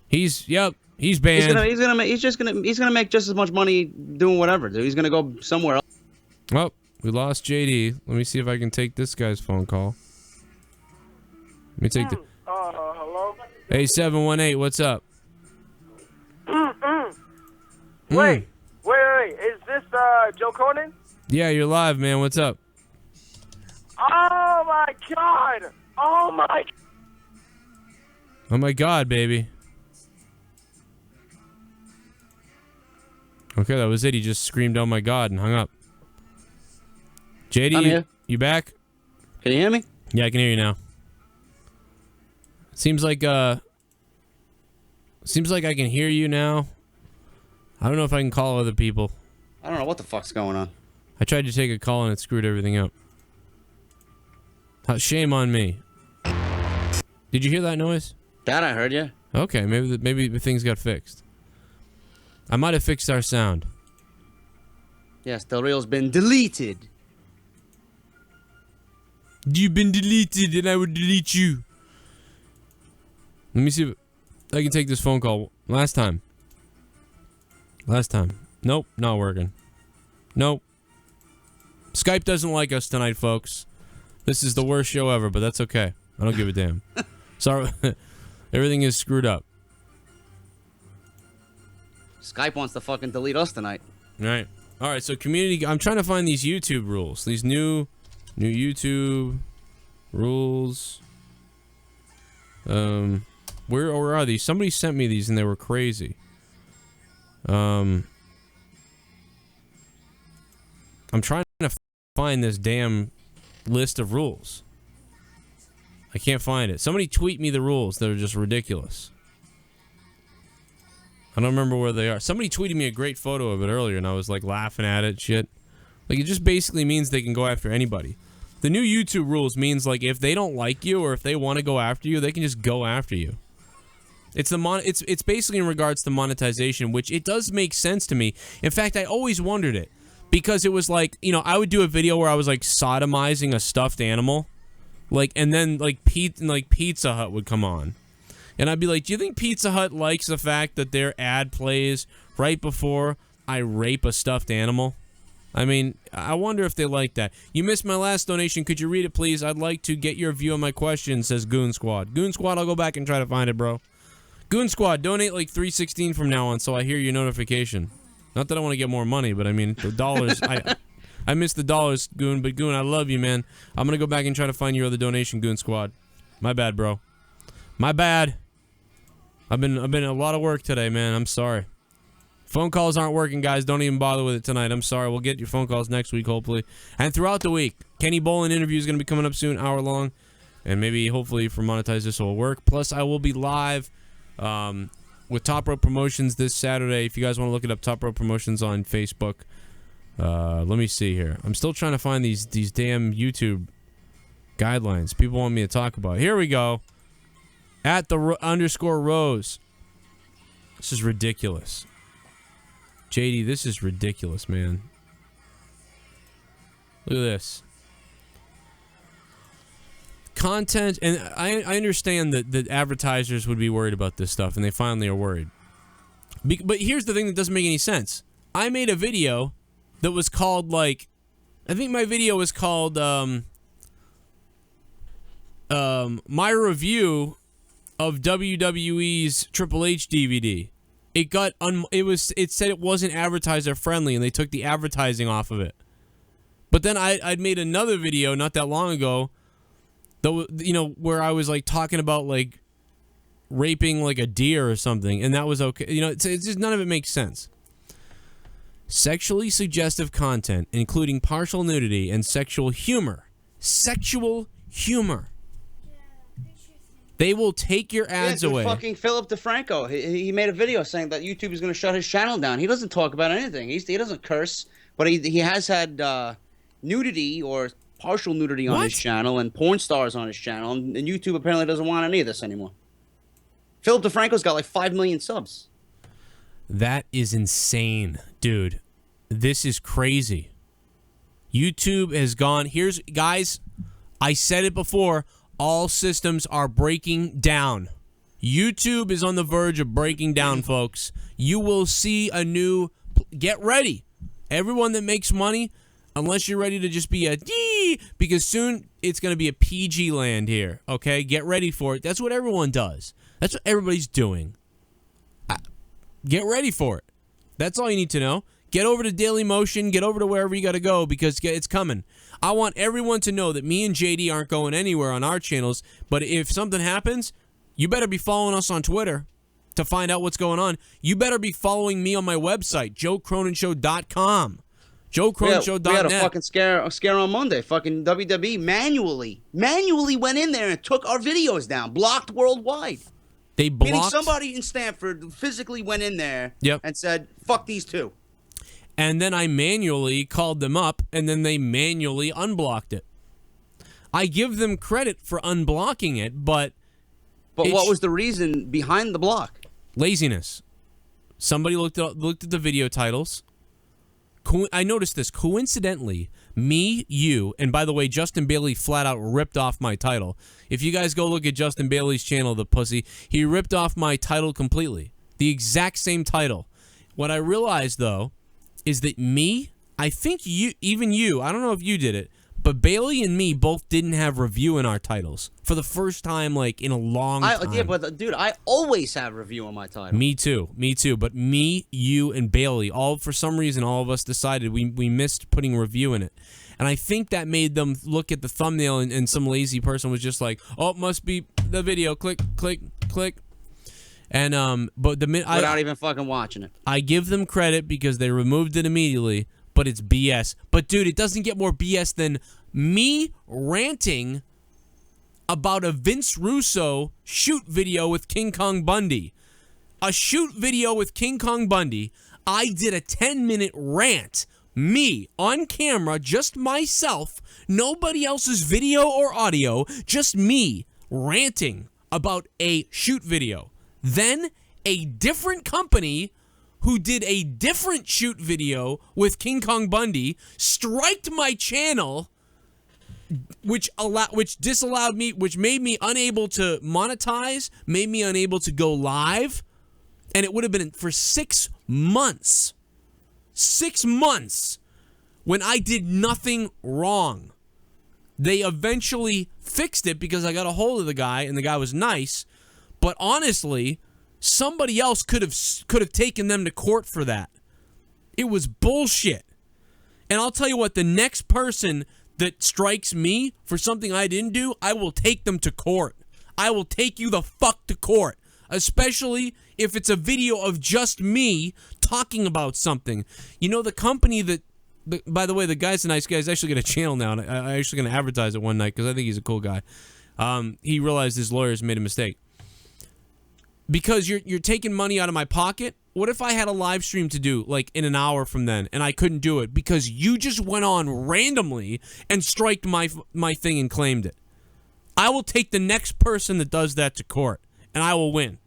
Speaker 1: He's banned.
Speaker 4: He's gonna make just as much money doing whatever, dude. He's gonna go somewhere else.
Speaker 1: Oh, we lost JD. Let me see if I can take this guy's phone call. Let me take the...
Speaker 8: hello?
Speaker 1: Hey, 718, what's up?
Speaker 8: Wait, is this Joe Conan?
Speaker 1: Yeah, you're live, man. What's up?
Speaker 8: Oh my god! Oh
Speaker 1: my god, baby. Okay, that was it. He just screamed, oh my god, and hung up. JD, you back?
Speaker 4: Can you hear me?
Speaker 1: Yeah, I can hear you now. Seems like I can hear you now. I don't know if I can call other people.
Speaker 4: I don't know what the fuck's going on.
Speaker 1: I tried to take a call and it screwed everything up. Shame on me. Did you hear that noise?
Speaker 4: That I heard, yeah.
Speaker 1: Okay, maybe the things got fixed. I might have fixed our sound.
Speaker 4: Yes, Del Rio's been deleted.
Speaker 1: You've been deleted and I will delete you. Let me see if I can take this phone call. Last time. Nope, not working. Nope. Skype doesn't like us tonight, folks. This is the worst show ever, but that's okay. I don't give a damn. Sorry. Everything is screwed up.
Speaker 4: Skype wants to fucking delete us tonight.
Speaker 1: Right. Alright, so community... I'm trying to find these YouTube rules. These new YouTube rules. Where are these? Somebody sent me these and they were crazy. I'm trying to find this damn list of rules. I can't find it. Somebody tweet me the rules that are just ridiculous. I don't remember where they are. Somebody tweeted me a great photo of it earlier and I was like laughing at it, shit. Like it just basically means they can go after anybody. The new YouTube rules means like if they don't like you or if they want to go after you, they can just go after you. It's basically in regards to monetization, which it does make sense to me. In fact, I always wondered it because it was like, you know, I would do a video where I was like sodomizing a stuffed animal, like, and then like Pizza Hut would come on, and I'd be like, do you think Pizza Hut likes the fact that their ad plays right before I rape a stuffed animal? I mean, I wonder if they like that. You missed my last donation. Could you read it, please? I'd like to get your view on my question, says Goon Squad. Goon Squad, I'll go back and try to find it, bro. Goon Squad, donate like $3.16 from now on so I hear your notification. Not that I want to get more money, but I mean, the dollars, I miss the dollars, Goon, but Goon, I love you, man. I'm going to go back and try to find your other donation, Goon Squad. My bad, bro. My bad. I've been a lot of work today, man. I'm sorry. Phone calls aren't working, guys. Don't even bother with it tonight. I'm sorry. We'll get your phone calls next week, hopefully. And throughout the week. Kenny Bolin interview is going to be coming up soon, hour long. And maybe, hopefully, for Monetize, this will work. Plus, I will be live with Top Rope Promotions this Saturday. If you guys want to look it up, Top Rope Promotions on Facebook. Let me see here. I'm still trying to find these damn YouTube guidelines people want me to talk about. Here we go. At the _ Rose. This is ridiculous. JD, this is ridiculous, man. Look at this. Content, and I understand that advertisers would be worried about this stuff, and they finally are worried. But here's the thing that doesn't make any sense. I made a video that was called, like, I think my video was called, my review of WWE's Triple H DVD. It said it wasn't advertiser friendly, and they took the advertising off of it. But then I'd made another video not that long ago, where I was like talking about like raping like a deer or something, and that was okay. It's just none of it makes sense. Sexually suggestive content, including partial nudity and sexual humor. Sexual humor. They will take your ads away.
Speaker 4: Fucking Philip DeFranco. He made a video saying that YouTube is going to shut his channel down. He doesn't talk about anything. He doesn't curse, but he has had nudity or partial nudity on his channel and porn stars on his channel, and YouTube apparently doesn't want any of this anymore. Philip DeFranco's got like 5 million subs.
Speaker 1: That is insane, dude. This is crazy. YouTube has gone. Guys, I said it before. All systems are breaking down. YouTube is on the verge of breaking down, folks. You will see a new... Get ready. Everyone that makes money, unless you're ready to just be a D, because soon it's going to be a PG land here, okay? Get ready for it. That's what everyone does. That's what everybody's doing. Get ready for it. That's all you need to know. Get over to Dailymotion. Get over to wherever you got to go, because it's coming. I want everyone to know that me and JD aren't going anywhere on our channels, but if something happens, you better be following us on Twitter to find out what's going on. You better be following me on my website, JoeCroninShow.com. JoeCroninShow.net.
Speaker 4: We had a fucking scare on Monday. Fucking WWE manually went in there and took our videos down, blocked worldwide.
Speaker 1: They blocked.
Speaker 4: Meaning somebody in Stanford physically went in there and said, fuck these two.
Speaker 1: And then I manually called them up, and then they manually unblocked it. I give them credit for unblocking it, but...
Speaker 4: But what was the reason behind the block?
Speaker 1: Laziness. Somebody looked at the video titles. I noticed this. Coincidentally, me, you, and by the way, Justin Bailey flat out ripped off my title. If you guys go look at Justin Bailey's channel, the pussy, he ripped off my title completely. The exact same title. What I realized, though, is that me, I think you, even you, I don't know if you did it, but Bailey and me both didn't have review in our titles for the first time, like, in a long time.
Speaker 4: Yeah, but dude, I always have review on my title.
Speaker 1: Me too. But me, you, and Bailey, for some reason, all of us decided we missed putting review in it. And I think that made them look at the thumbnail, and some lazy person was just like, oh, it must be the video. Click, click, click. And but the minute
Speaker 4: without even fucking watching it,
Speaker 1: I give them credit because they removed it immediately. But it's BS. But dude, it doesn't get more BS than me ranting about a Vince Russo shoot video with King Kong Bundy. A shoot video with King Kong Bundy. I did a 10-minute rant. Me on camera, just myself, nobody else's video or audio, just me ranting about a shoot video. Then a different company who did a different shoot video with King Kong Bundy striked my channel, which disallowed me, which made me unable to monetize, made me unable to go live, and it would have been for 6 months. 6 months when I did nothing wrong. They eventually fixed it because I got a hold of the guy, and the guy was nice. But honestly, somebody else could have taken them to court for that. It was bullshit. And I'll tell you what, the next person that strikes me for something I didn't do, I will take them to court. I will take you the fuck to court. Especially if it's a video of just me talking about something. You know, the company that... by the way, the guy's a nice guy. He's actually got a channel now, and I'm actually going to advertise it one night because I think he's a cool guy. He realized his lawyers made a mistake. because you're taking money out of my pocket. What if I had a live stream to do, like, in an hour from then, and I couldn't do it because you just went on randomly and striked my thing and claimed it? I will take the next person that does that to court, and I will win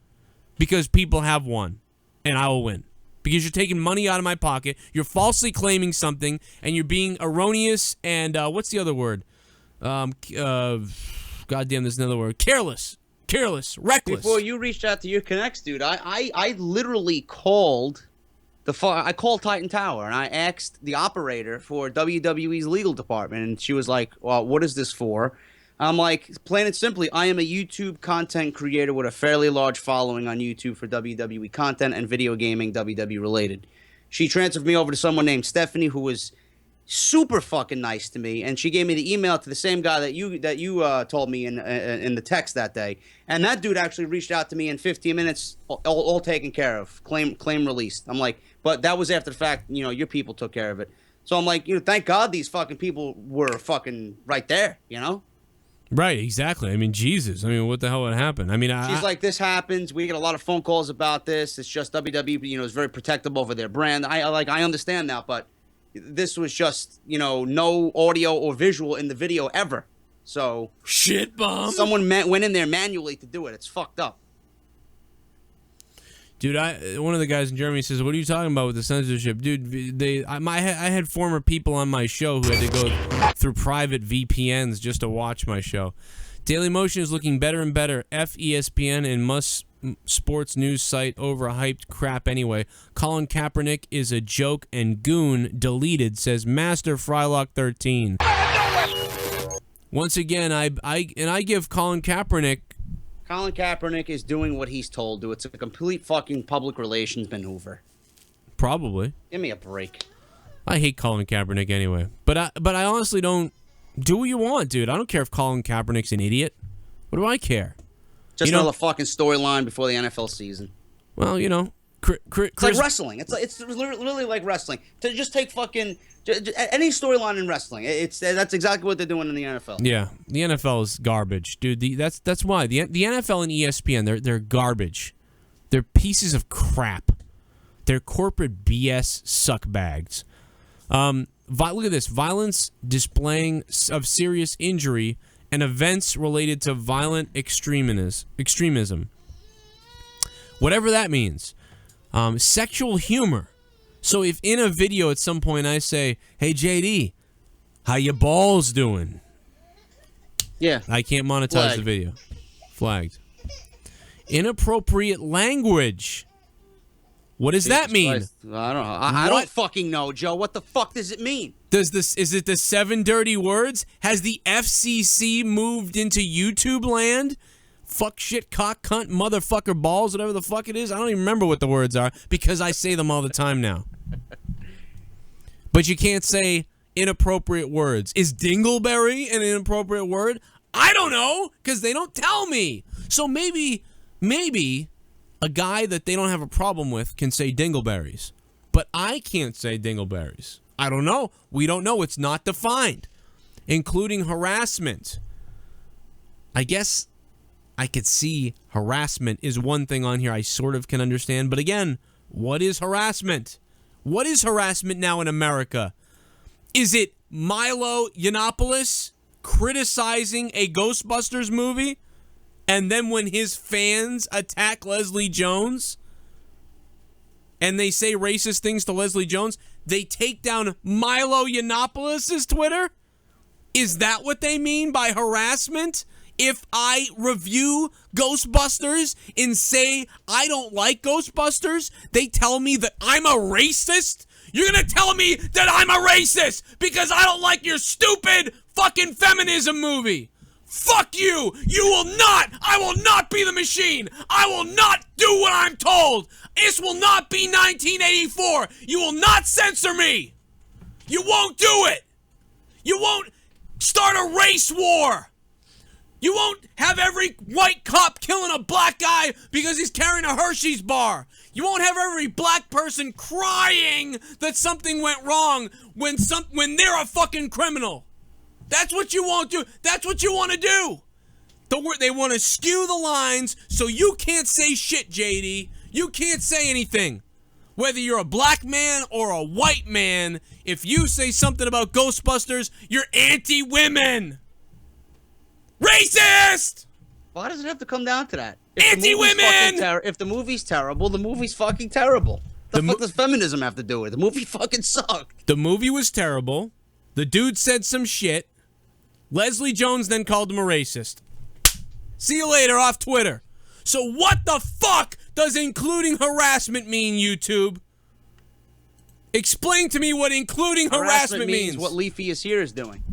Speaker 1: because people have won, and I will win because you're taking money out of my pocket, you're falsely claiming something, and you're being erroneous and, what's the other word? Goddamn, there's another word. Careless, reckless.
Speaker 4: Before you reached out to your connects, dude, I literally called I called Titan Tower and I asked the operator for WWE's legal department, and she was like, "Well, what is this for?" I'm like, plain and simply, I am a YouTube content creator with a fairly large following on YouTube for WWE content and video gaming WWE related. She transferred me over to someone named Stephanie, who was super fucking nice to me, and she gave me the email to the same guy that you told me in the text that day, and that dude actually reached out to me in 15 minutes, all taken care of, claim released. I'm like, but that was after the fact, your people took care of it. So I'm like, thank God these fucking people were fucking right there,
Speaker 1: Right, exactly. I mean, Jesus. I mean, what the hell would happen? I mean,
Speaker 4: she's like, this happens. We get a lot of phone calls about this. It's just WWE, is very protective over their brand. I understand that, but this was just, no audio or visual in the video ever. So
Speaker 1: shit bomb.
Speaker 4: Someone went in there manually to do it. It's fucked up.
Speaker 1: Dude, one of the guys in Germany says, "What are you talking about with the censorship, dude?" I had former people on my show who had to go through private VPNs just to watch my show. Daily Motion is looking better and better. ESPN and Must Sports News site overhyped crap anyway. Colin Kaepernick is a joke and Goon deleted, says Master Frylock 13. Once again, I give Colin Kaepernick.
Speaker 4: Colin Kaepernick is doing what he's told to. It's a complete fucking public relations maneuver.
Speaker 1: Probably.
Speaker 4: Give me a break.
Speaker 1: I hate Colin Kaepernick anyway. But I honestly don't. Do what you want, dude. I don't care if Colin Kaepernick's an idiot. What do I care?
Speaker 4: Just another fucking storyline before the NFL season.
Speaker 1: Well,
Speaker 4: it's like wrestling. It's literally like wrestling. To just take fucking any storyline in wrestling. That's exactly what they're doing in the NFL.
Speaker 1: Yeah, the NFL is garbage, dude. That's why the NFL and ESPN they're garbage. They're pieces of crap. They're corporate BS suckbags. Look at this: violence displaying of serious injury and events related to violent extremism. Whatever that means. Sexual humor. So if in a video at some point I say, "Hey JD, how your balls doing?"
Speaker 4: Yeah.
Speaker 1: I can't monetize the video. Flagged. Inappropriate language. What does that mean?
Speaker 4: Christ. I don't know. I don't fucking know, Joe. What the fuck does it mean?
Speaker 1: Is it the 7 dirty words? Has the FCC moved into YouTube land? Fuck, shit, cock, cunt, motherfucker, balls, whatever the fuck it is. I don't even remember what the words are because I say them all the time now. But you can't say inappropriate words. Is dingleberry an inappropriate word? I don't know because they don't tell me. So maybe a guy that they don't have a problem with can say dingleberries. But I can't say dingleberries. I don't know. We don't know. It's not defined. Including harassment. I guess I could see harassment is one thing on here I sort of can understand. But again, what is harassment? What is harassment now in America? Is it Milo Yiannopoulos criticizing a Ghostbusters movie? And then when his fans attack Leslie Jones and they say racist things to Leslie Jones, they take down Milo Yiannopoulos' Twitter? Is that what they mean by harassment? If I review Ghostbusters and say I don't like Ghostbusters, they tell me that I'm a racist? You're going to tell me that I'm a racist because I don't like your stupid fucking feminism movie. Fuck you! You will not! I will not be the machine! I will not do what I'm told! This will not be 1984! You will not censor me! You won't do it! You won't start a race war! You won't have every white cop killing a black guy because he's carrying a Hershey's bar! You won't have every black person crying that something went wrong when they're a fucking criminal! That's what you won't do. That's what you want to do. They want to skew the lines so you can't say shit, JD. You can't say anything. Whether you're a black man or a white man, if you say something about Ghostbusters, you're anti-women. Racist!
Speaker 4: Why does it have to come down to that?
Speaker 1: Anti-women!
Speaker 4: If the movie's terrible, the movie's fucking terrible. The fuck does feminism have to do with it? The movie fucking sucked.
Speaker 1: The movie was terrible. The dude said some shit. Leslie Jones then called him a racist. See you later off Twitter. So what the fuck does including harassment mean, YouTube? Explain to me what including harassment means.
Speaker 4: What Leafy is here is doing.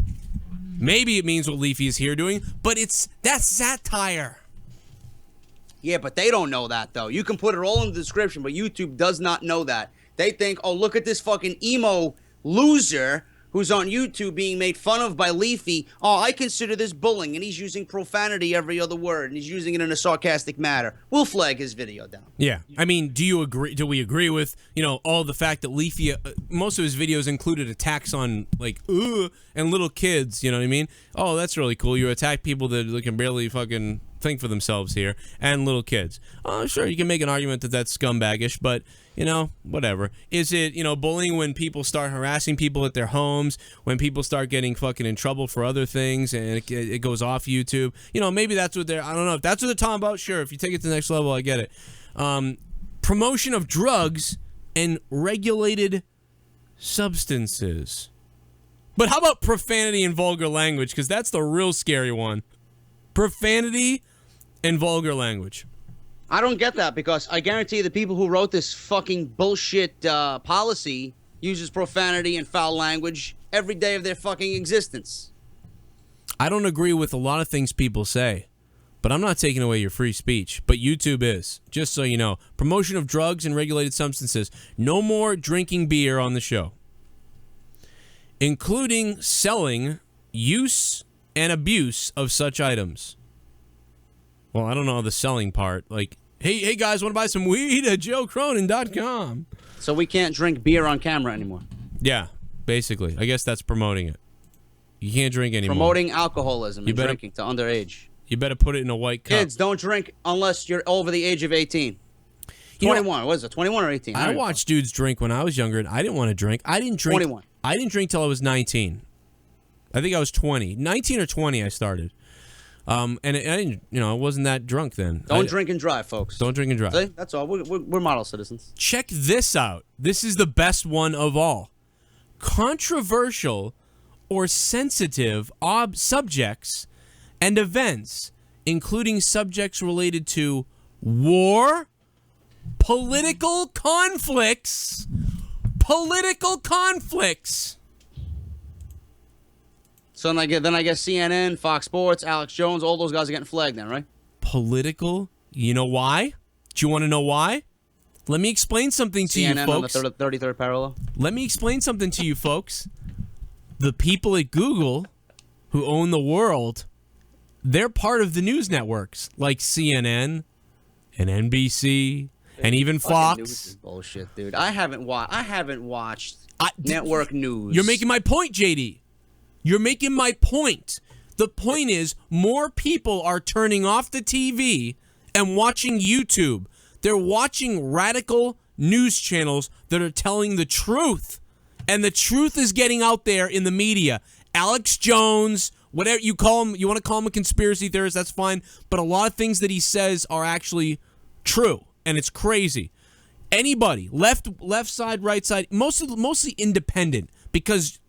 Speaker 1: Maybe it means what Leafy is here doing, but that's satire.
Speaker 4: Yeah, but they don't know that, though. You can put it all in the description, but YouTube does not know that. They think, oh, look at this fucking emo loser who's on YouTube being made fun of by Leafy. Oh, I consider this bullying, and he's using profanity every other word, and he's using it in a sarcastic manner. We'll flag his video down.
Speaker 1: Yeah. I mean, do we agree with, all the fact that Leafy, most of his videos included attacks on, and little kids, you know what I mean? Oh, that's really cool. You attack people that can barely fucking think for themselves here, and little kids. Oh, sure, you can make an argument that that's scumbaggish, but, whatever. Is it, bullying when people start harassing people at their homes, when people start getting fucking in trouble for other things, and it goes off YouTube? Maybe that's what I don't know. If that's what they're talking about, sure. If you take it to the next level, I get it. Promotion of drugs and regulated substances. But how about profanity and vulgar language? Because that's the real scary one. Profanity and vulgar language.
Speaker 4: I don't get that, because I guarantee the people who wrote this fucking bullshit policy uses profanity and foul language every day of their fucking existence.
Speaker 1: I don't agree with a lot of things people say, but I'm not taking away your free speech. But YouTube is, just so you know. Promotion of drugs and regulated substances. No more drinking beer on the show. Including selling, use, and abuse of such items. Well, I don't know the selling part. Like, hey guys, want to buy some weed at joecronin.com.
Speaker 4: So we can't drink beer on camera anymore.
Speaker 1: Yeah, basically. I guess that's promoting it. You can't drink anymore.
Speaker 4: Promoting alcoholism and drinking to underage.
Speaker 1: You better put it in a white cup.
Speaker 4: Kids, don't drink unless you're over the age of 18. 21. What is it, 21 or 18?
Speaker 1: I watched dudes drink when I was younger, and I didn't want to drink. I didn't drink.
Speaker 4: 21.
Speaker 1: I didn't drink till I was 19. I think I was 20. 19 or 20 I started. And I didn't, I wasn't that drunk then.
Speaker 4: Don't drink and drive, folks.
Speaker 1: Don't drink and drive.
Speaker 4: See? That's all. We're model citizens.
Speaker 1: Check this out. This is the best one of all. Controversial or sensitive subjects and events, including subjects related to war, political conflicts. So then I guess CNN, Fox Sports, Alex Jones, all those guys are getting flagged then, right? Political? You know why? Do you want to know why? Let me explain something to you, folks.
Speaker 4: CNN on the 33rd parallel.
Speaker 1: Let me explain something to you, folks. The people at Google who own the world, they're part of the news networks like CNN and NBC and even Fox.
Speaker 4: News is bullshit, dude. I haven't watched network news.
Speaker 1: You're making my point, JD. You're making my point. The point is, more people are turning off the TV and watching YouTube. They're watching radical news channels that are telling the truth. And the truth is getting out there in the media. Alex Jones, whatever you call him, you want to call him a conspiracy theorist, that's fine. But a lot of things that he says are actually true. And it's crazy. Anybody, left side, right side, mostly independent. Because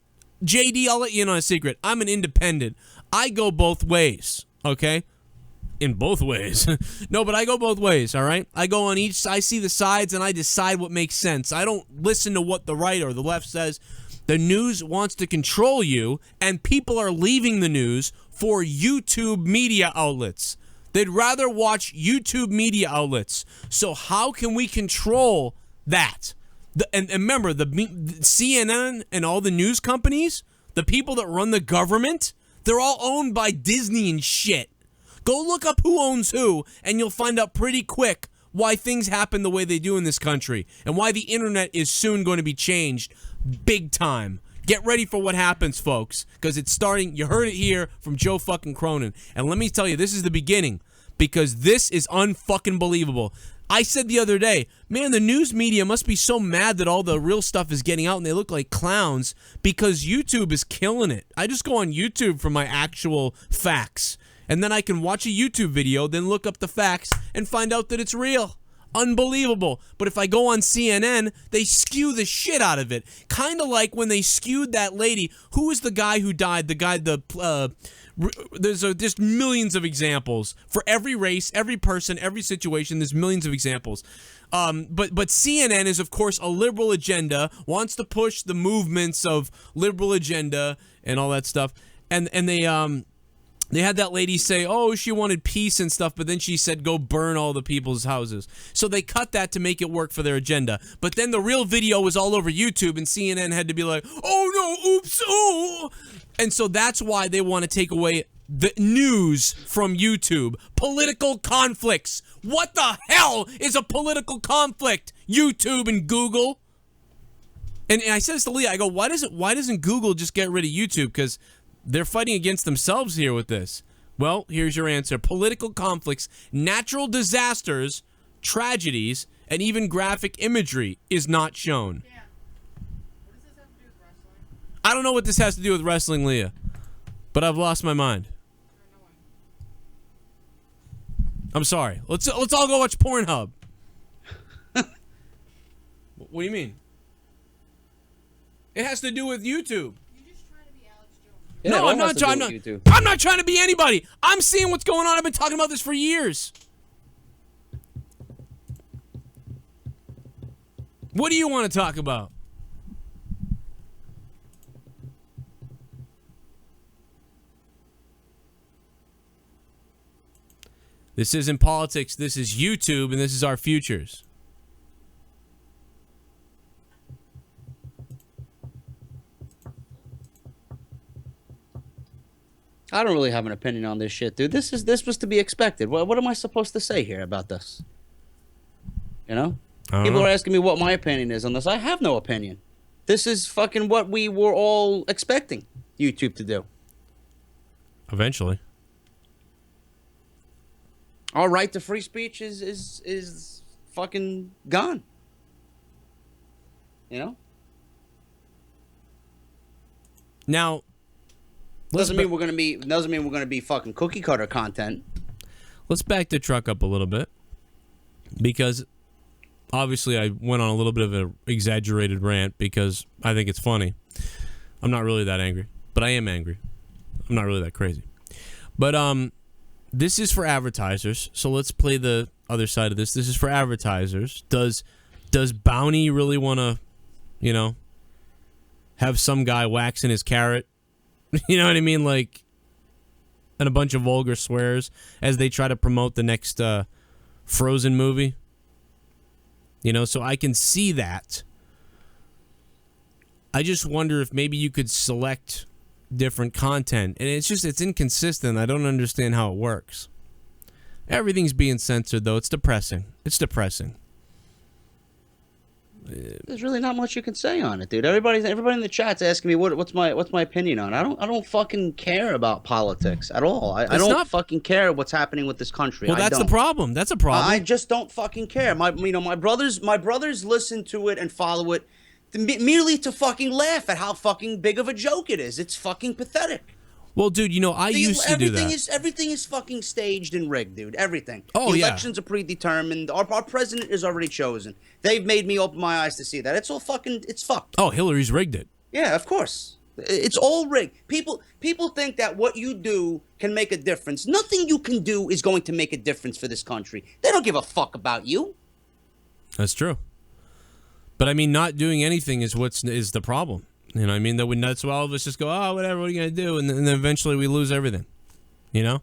Speaker 1: JD, I'll let you in on a secret. I'm an independent. I go both ways, okay? In both ways. No, but I go both ways, all right? I go on each, I see the sides, and I decide what makes sense. I don't listen to what the right or the left says. The news wants to control you, and people are leaving the news for YouTube media outlets. They'd rather watch YouTube media outlets. So how can we control that? And remember, the CNN and all the news companies, the people that run the government, they're all owned by Disney and shit. Go look up who owns who, and you'll find out pretty quick why things happen the way they do in this country, and why the internet is soon going to be changed big time. Get ready for what happens, folks, because it's starting. You heard it here from Joe fucking Cronin. And let me tell you, this is the beginning, because this is unfucking believable. I said the other day, man, the news media must be so mad that all the real stuff is getting out and they look like clowns because YouTube is killing it. I just go on YouTube for my actual facts. And then I can watch a YouTube video, then look up the facts and find out that it's real. Unbelievable. But if I go on CNN, they skew the shit out of it. Kind of like when they skewed that lady. Who was the guy who died? There's just millions of examples. For every race, every person, every situation, there's millions of examples. But CNN is, of course, a liberal agenda, wants to push the movements of liberal agenda and all that stuff. And they had that lady say, oh, she wanted peace and stuff, but then she said, go burn all the people's houses. So they cut that to make it work for their agenda. But then the real video was all over YouTube, and CNN had to be like, oh, no, oops, oh. And so that's why they want to take away the news from YouTube. Political conflicts. What the hell is a political conflict? YouTube and Google. And I said this to Leah, I go, why doesn't Google just get rid of YouTube? Because they're fighting against themselves here with this. Well, here's your answer. Political conflicts, natural disasters, tragedies, and even graphic imagery is not shown.
Speaker 9: Yeah. What does this have to do with wrestling?
Speaker 1: I don't know what this has to do with wrestling, Leah, but I've lost my mind. I'm sorry. Let's all go watch Pornhub. What do you mean? It has to do with YouTube.
Speaker 4: Yeah,
Speaker 1: no, I'm not trying to be anybody. I'm seeing what's going on. I've been talking about this for years. What do you want to talk about? This isn't politics. This is YouTube, and this is our futures.
Speaker 4: I don't really have an opinion on this shit, dude. This was to be expected. What am I supposed to say here about this? You know? People are asking me what my opinion is on this. I have no opinion. This is fucking what we were all expecting YouTube to do.
Speaker 1: Eventually.
Speaker 4: Our right to free speech is fucking gone. You know?
Speaker 1: Now,
Speaker 4: doesn't mean we're gonna be fucking cookie cutter content.
Speaker 1: Let's back the truck up a little bit, because obviously I went on a little bit of an exaggerated rant because I think it's funny. I'm not really that angry, but I am angry. I'm not really that crazy. But this is for advertisers, so let's play the other side of this. This is for advertisers. Does Bounty really want to, you know, have some guy waxing his carrot? You know what I mean? Like, and a bunch of vulgar swears as they try to promote the next Frozen movie. You know, so I can see that. I just wonder if maybe you could select different content. And it's inconsistent. I don't understand how it works. Everything's being censored, though. It's depressing. It's depressing.
Speaker 4: There's really not much you can say on it, dude. Everybody in the chat's asking me what's my opinion on it. I don't fucking care about politics at all. I don't fucking care what's happening with this country.
Speaker 1: Well, that's the problem. That's a problem.
Speaker 4: I just don't fucking care. My brothers listen to it and follow it merely to fucking laugh at how fucking big of a joke it is. It's fucking pathetic.
Speaker 1: Well, dude, you know, I used to do that.
Speaker 4: Everything is fucking staged and rigged, dude. Everything.
Speaker 1: Oh,
Speaker 4: the elections are predetermined. Our president is already chosen. They've made me open my eyes to see that. It's all fucking, it's fucked.
Speaker 1: Oh, Hillary's rigged it.
Speaker 4: Yeah, of course. It's all rigged. People think that what you do can make a difference. Nothing you can do is going to make a difference for this country. They don't give a fuck about you.
Speaker 1: That's true. But I mean, not doing anything is the problem. You know what I mean? That's why all of us just go, oh, whatever, what are you going to do? And then eventually we lose everything. You know?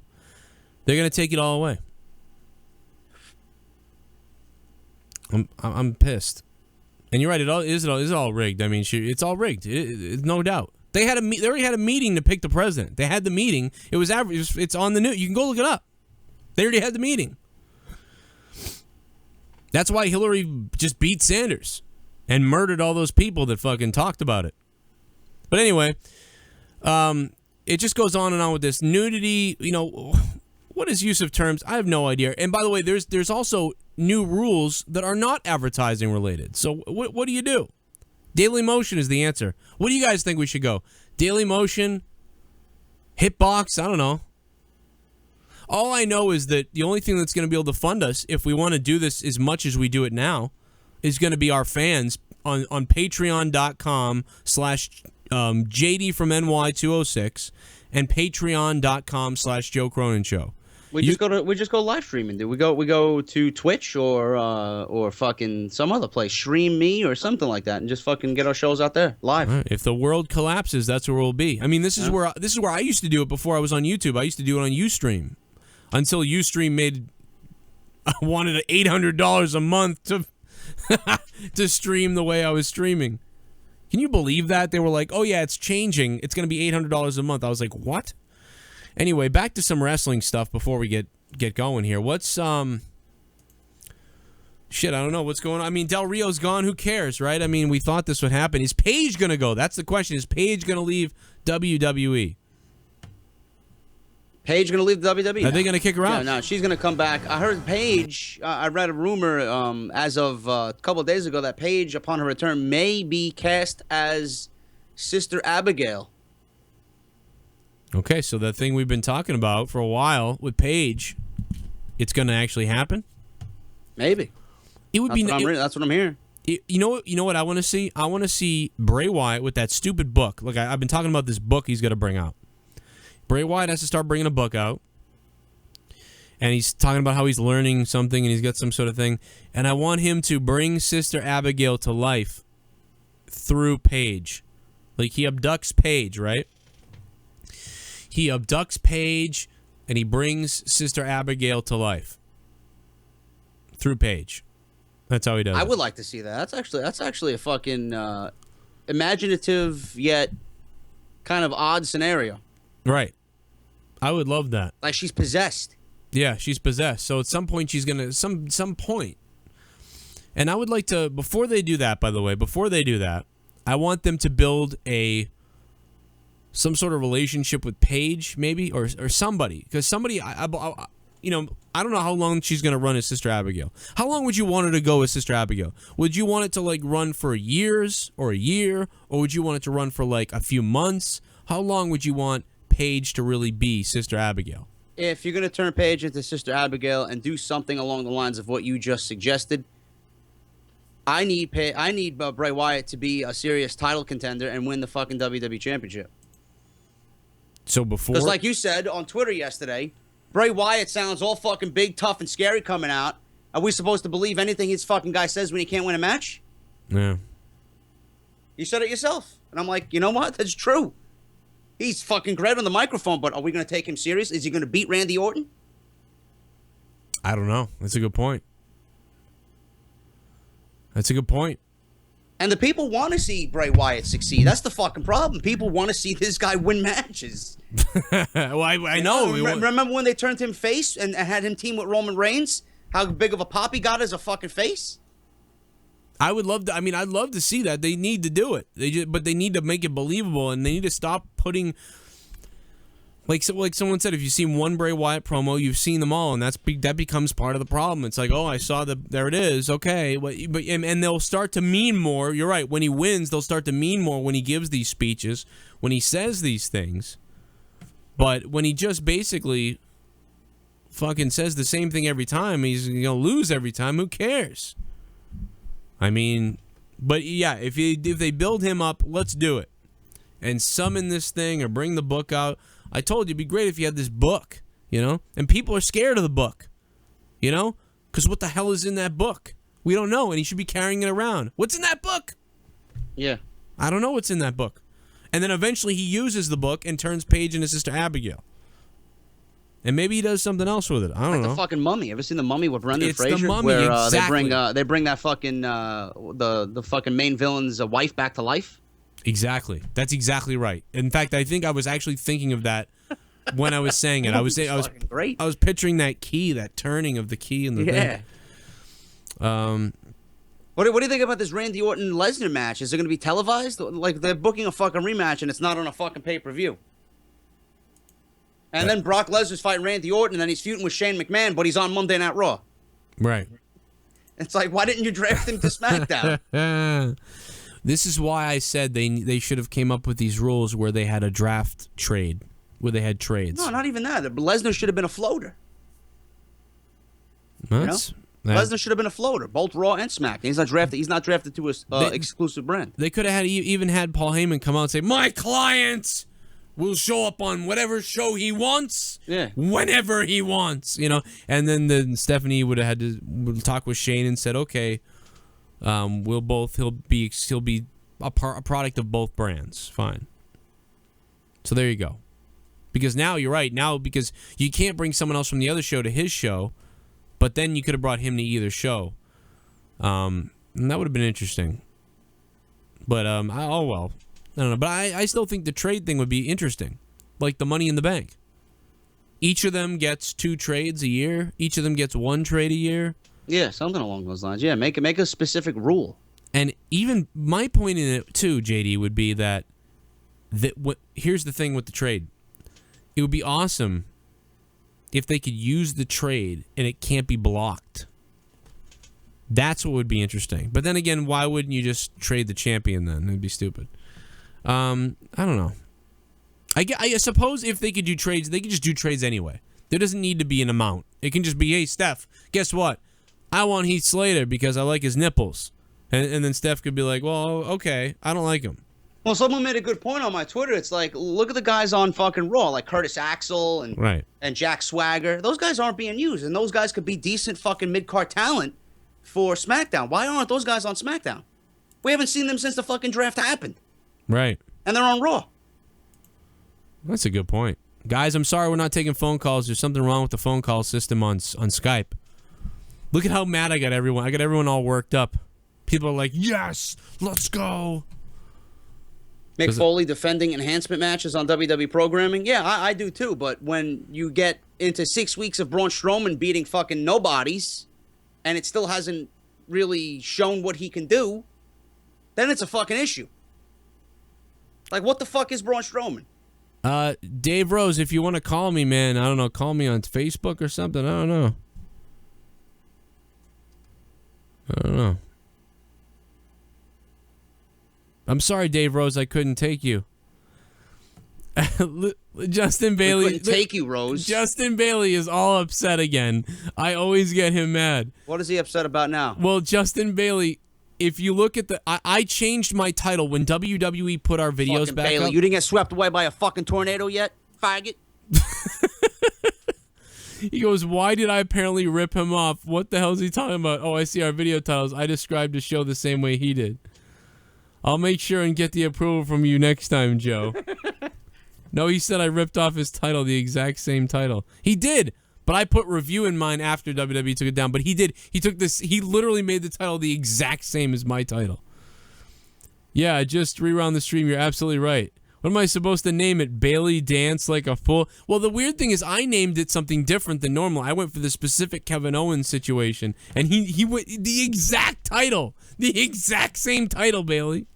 Speaker 1: They're going to take it all away. I'm pissed. And you're right, it is all rigged. I mean, it's all rigged. No doubt. They already had a meeting to pick the president. They had the meeting. It's on the news. You can go look it up. They already had the meeting. That's why Hillary just beat Sanders and murdered all those people that fucking talked about it. But anyway, it just goes on and on with this nudity. You know, what is use of terms? I have no idea. And by the way, there's also new rules that are not advertising related. So what do you do? Daily Motion is the answer. What do you guys think we should go? Daily Motion, Hitbox, I don't know. All I know is that the only thing that's going to be able to fund us if we want to do this as much as we do it now is going to be our fans on patreon.com/JD from NY206 and patreon.com/Joe Cronin Show.
Speaker 4: We just go live streaming, dude. We go to Twitch or fucking some other place, Stream Me or something like that, and just fucking get our shows out there live.
Speaker 1: Right. If the world collapses, that's where we'll be. I mean, this is where I used to do it before I was on YouTube. I used to do it on Ustream until Ustream wanted $800 a month to to stream the way I was streaming. Can you believe that? They were like, "Oh yeah, it's changing. It's going to be $800 a month." I was like, "What?" Anyway, back to some wrestling stuff before we get going here. What's shit, I don't know what's going on. I mean, Del Rio's gone. Who cares, right? I mean, we thought this would happen. Is Paige going to go? That's the question. Is Paige going to leave WWE?
Speaker 4: Paige going to leave WWE?
Speaker 1: Are they going to kick her out?
Speaker 4: No, she's going to come back. I heard Paige, I read a rumor as of a couple of days ago that Paige, upon her return, may be cast as Sister Abigail.
Speaker 1: Okay, so the thing we've been talking about for a while with Paige, it's going to actually happen?
Speaker 4: Maybe.
Speaker 1: It would
Speaker 4: That's what I'm hearing.
Speaker 1: You know what I want to see? I want to see Bray Wyatt with that stupid book. Look, I've been talking about this book he's going to bring out. Bray Wyatt has to start bringing a book out. And he's talking about how he's learning something and he's got some sort of thing. And I want him to bring Sister Abigail to life through Paige. Like, he abducts Paige, right? He abducts Paige, and he brings Sister Abigail to life through Paige. That's how he does it.
Speaker 4: I would like to see that. That's actually a fucking imaginative yet kind of odd scenario.
Speaker 1: Right. I would love that.
Speaker 4: Like she's possessed.
Speaker 1: Yeah, she's possessed. So at some point she's gonna some point. And I would like to, before they do that, by the way, I want them to build some sort of relationship with Paige, maybe, or somebody, because somebody, I don't know how long she's gonna run as Sister Abigail. How long would you want her to go as Sister Abigail? Would you want it to like run for years or a year, or would you want it to run for like a few months? How long would you want Paige to really be Sister Abigail?
Speaker 4: If you're gonna turn Paige into Sister Abigail and do something along the lines of what you just suggested, I need Bray Wyatt to be a serious title contender and win the fucking WWE Championship.
Speaker 1: So before,
Speaker 4: because like you said on Twitter yesterday, Bray Wyatt sounds all fucking big, tough, and scary coming out. Are we supposed to believe anything his fucking guy says when he can't win a match?
Speaker 1: Yeah.
Speaker 4: You said it yourself. And I'm like, you know what? That's true. He's fucking great on the microphone, but are we going to take him serious? Is he going to beat Randy Orton?
Speaker 1: I don't know. That's a good point. That's a good point.
Speaker 4: And the people want to see Bray Wyatt succeed. That's the fucking problem. People want to see this guy win matches.
Speaker 1: Well, I know.
Speaker 4: Remember when they turned him face and had him team with Roman Reigns? How big of a pop he got as a fucking face?
Speaker 1: I would love to. I mean, I'd love to see that. They need to do it. But they need to make it believable, and they need to stop putting. Like someone said, if you've seen one Bray Wyatt promo, you've seen them all, and that becomes part of the problem. It's like, oh, I saw there it is, okay, and they'll start to mean more. You're right. When he wins, they'll start to mean more when he gives these speeches, when he says these things. But when he just basically fucking says the same thing every time, he's gonna lose every time. Who cares? I mean, but yeah, if they build him up, let's do it, and summon this thing or bring the book out. I told you it'd be great if you had this book, and people are scared of the book, because what the hell is in that book? We don't know, and he should be carrying it around. What's in that book?
Speaker 4: Yeah.
Speaker 1: I don't know what's in that book. And then eventually he uses the book and turns Paige into Sister Abigail. And maybe he does something else with it. I don't know.
Speaker 4: The fucking Mummy. Ever seen the Mummy with Brendan Fraser?
Speaker 1: It's the Mummy,
Speaker 4: where,
Speaker 1: exactly.
Speaker 4: They bring that fucking the fucking main villain's wife back to life.
Speaker 1: Exactly. That's exactly right. In fact, I think I was actually thinking of that when I was saying it. I was picturing that key, that turning of the key in the thing.
Speaker 4: But What do you think about this Randy Orton Lesnar match? Is it going to be televised? Like they're booking a fucking rematch and it's not on a fucking pay-per-view. And then Brock Lesnar's fighting Randy Orton and then he's feuding with Shane McMahon, but he's on Monday Night Raw.
Speaker 1: Right.
Speaker 4: It's like, why didn't you draft him to SmackDown?
Speaker 1: This is why I said they should have came up with these rules where they had a draft trade, where they had trades.
Speaker 4: No, not even that. Lesnar should have been a floater.
Speaker 1: That's,
Speaker 4: Lesnar should have been a floater, both Raw and SmackDown. He's not drafted to a exclusive brand.
Speaker 1: They could have even had Paul Heyman come out and say, "My client will show up on whatever show he wants, whenever he wants," And then Stephanie would have had to talk with Shane and said, "Okay, he'll be a product of both brands, fine." So there you go. Because now you're right. Now because you can't bring someone else from the other show to his show. But then you could have brought him to either show. And that would have been interesting. But, oh well. I don't know. But I still think the trade thing would be interesting. Like the Money in the Bank. Each of them gets 2 trades a year. Each of them gets 1 trade a year.
Speaker 4: Yeah, something along those lines. Yeah, make a specific rule.
Speaker 1: And even my point in it, too, JD, would be that here's the thing with the trade. It would be awesome if they could use the trade and it can't be blocked. That's what would be interesting. But then again, why wouldn't you just trade the champion then? It'd be stupid. I don't know. I suppose if they could do trades, they could just do trades anyway. There doesn't need to be an amount. It can just be, hey, Steph, guess what? I want Heath Slater because I like his nipples. And then Steph could be like, well, okay, I don't like him.
Speaker 4: Well, someone made a good point on my Twitter. It's like, look at the guys on fucking Raw, like Curtis Axel and Jack Swagger. Those guys aren't being used, and those guys could be decent fucking mid-card talent for SmackDown. Why aren't those guys on SmackDown? We haven't seen them since the fucking draft happened.
Speaker 1: Right.
Speaker 4: And they're on Raw.
Speaker 1: That's a good point. Guys, I'm sorry we're not taking phone calls. There's something wrong with the phone call system on Skype. Look at how mad I got everyone. I got everyone all worked up. People are like, yes, let's go.
Speaker 4: Mick Foley defending enhancement matches on WWE programming? Yeah, I do too. But when you get into 6 weeks of Braun Strowman beating fucking nobodies, and it still hasn't really shown what he can do, then it's a fucking issue. Like, what the fuck is Braun Strowman?
Speaker 1: Dave Rose, if you want to call me, man, I don't know, call me on Facebook or something. I don't know. I'm sorry, Dave Rose, I couldn't take you. Justin Bailey.
Speaker 4: We couldn't take you, Rose.
Speaker 1: Justin Bailey is all upset again. I always get him mad.
Speaker 4: What is he upset about now?
Speaker 1: Well, Justin Bailey, if you look at I changed my title when WWE put our videos
Speaker 4: fucking
Speaker 1: back
Speaker 4: Bailey,
Speaker 1: up.
Speaker 4: You didn't get swept away by a fucking tornado yet, faggot?
Speaker 1: He goes, why did I apparently rip him off? What the hell is he talking about? Oh, I see our video titles. I described the show the same way he did. I'll make sure and get the approval from you next time, Joe. No, he said I ripped off his title, the exact same title. He did, but I put review in mine after WWE took it down. But he did. He took this. He literally made the title the exact same as my title. Yeah, just rewound the stream. You're absolutely right. What am I supposed to name it? Bailey Dance Like a Fool? Well, the weird thing is I named it something different than normal. I went for the specific Kevin Owens situation, and he went the exact title. The exact same title, Bailey.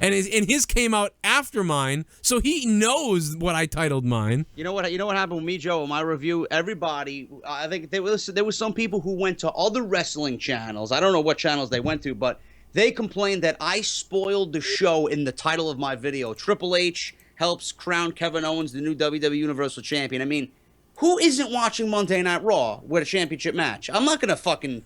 Speaker 1: And his came out after mine, so he knows what I titled mine.
Speaker 4: You know what happened with me, Joe? In my review, everybody, I think there was some people who went to other wrestling channels. I don't know what channels they went to, but they complained that I spoiled the show in the title of my video. Triple H helps crown Kevin Owens the new WWE Universal Champion. I mean, who isn't watching Monday Night Raw with a championship match? I'm not gonna fucking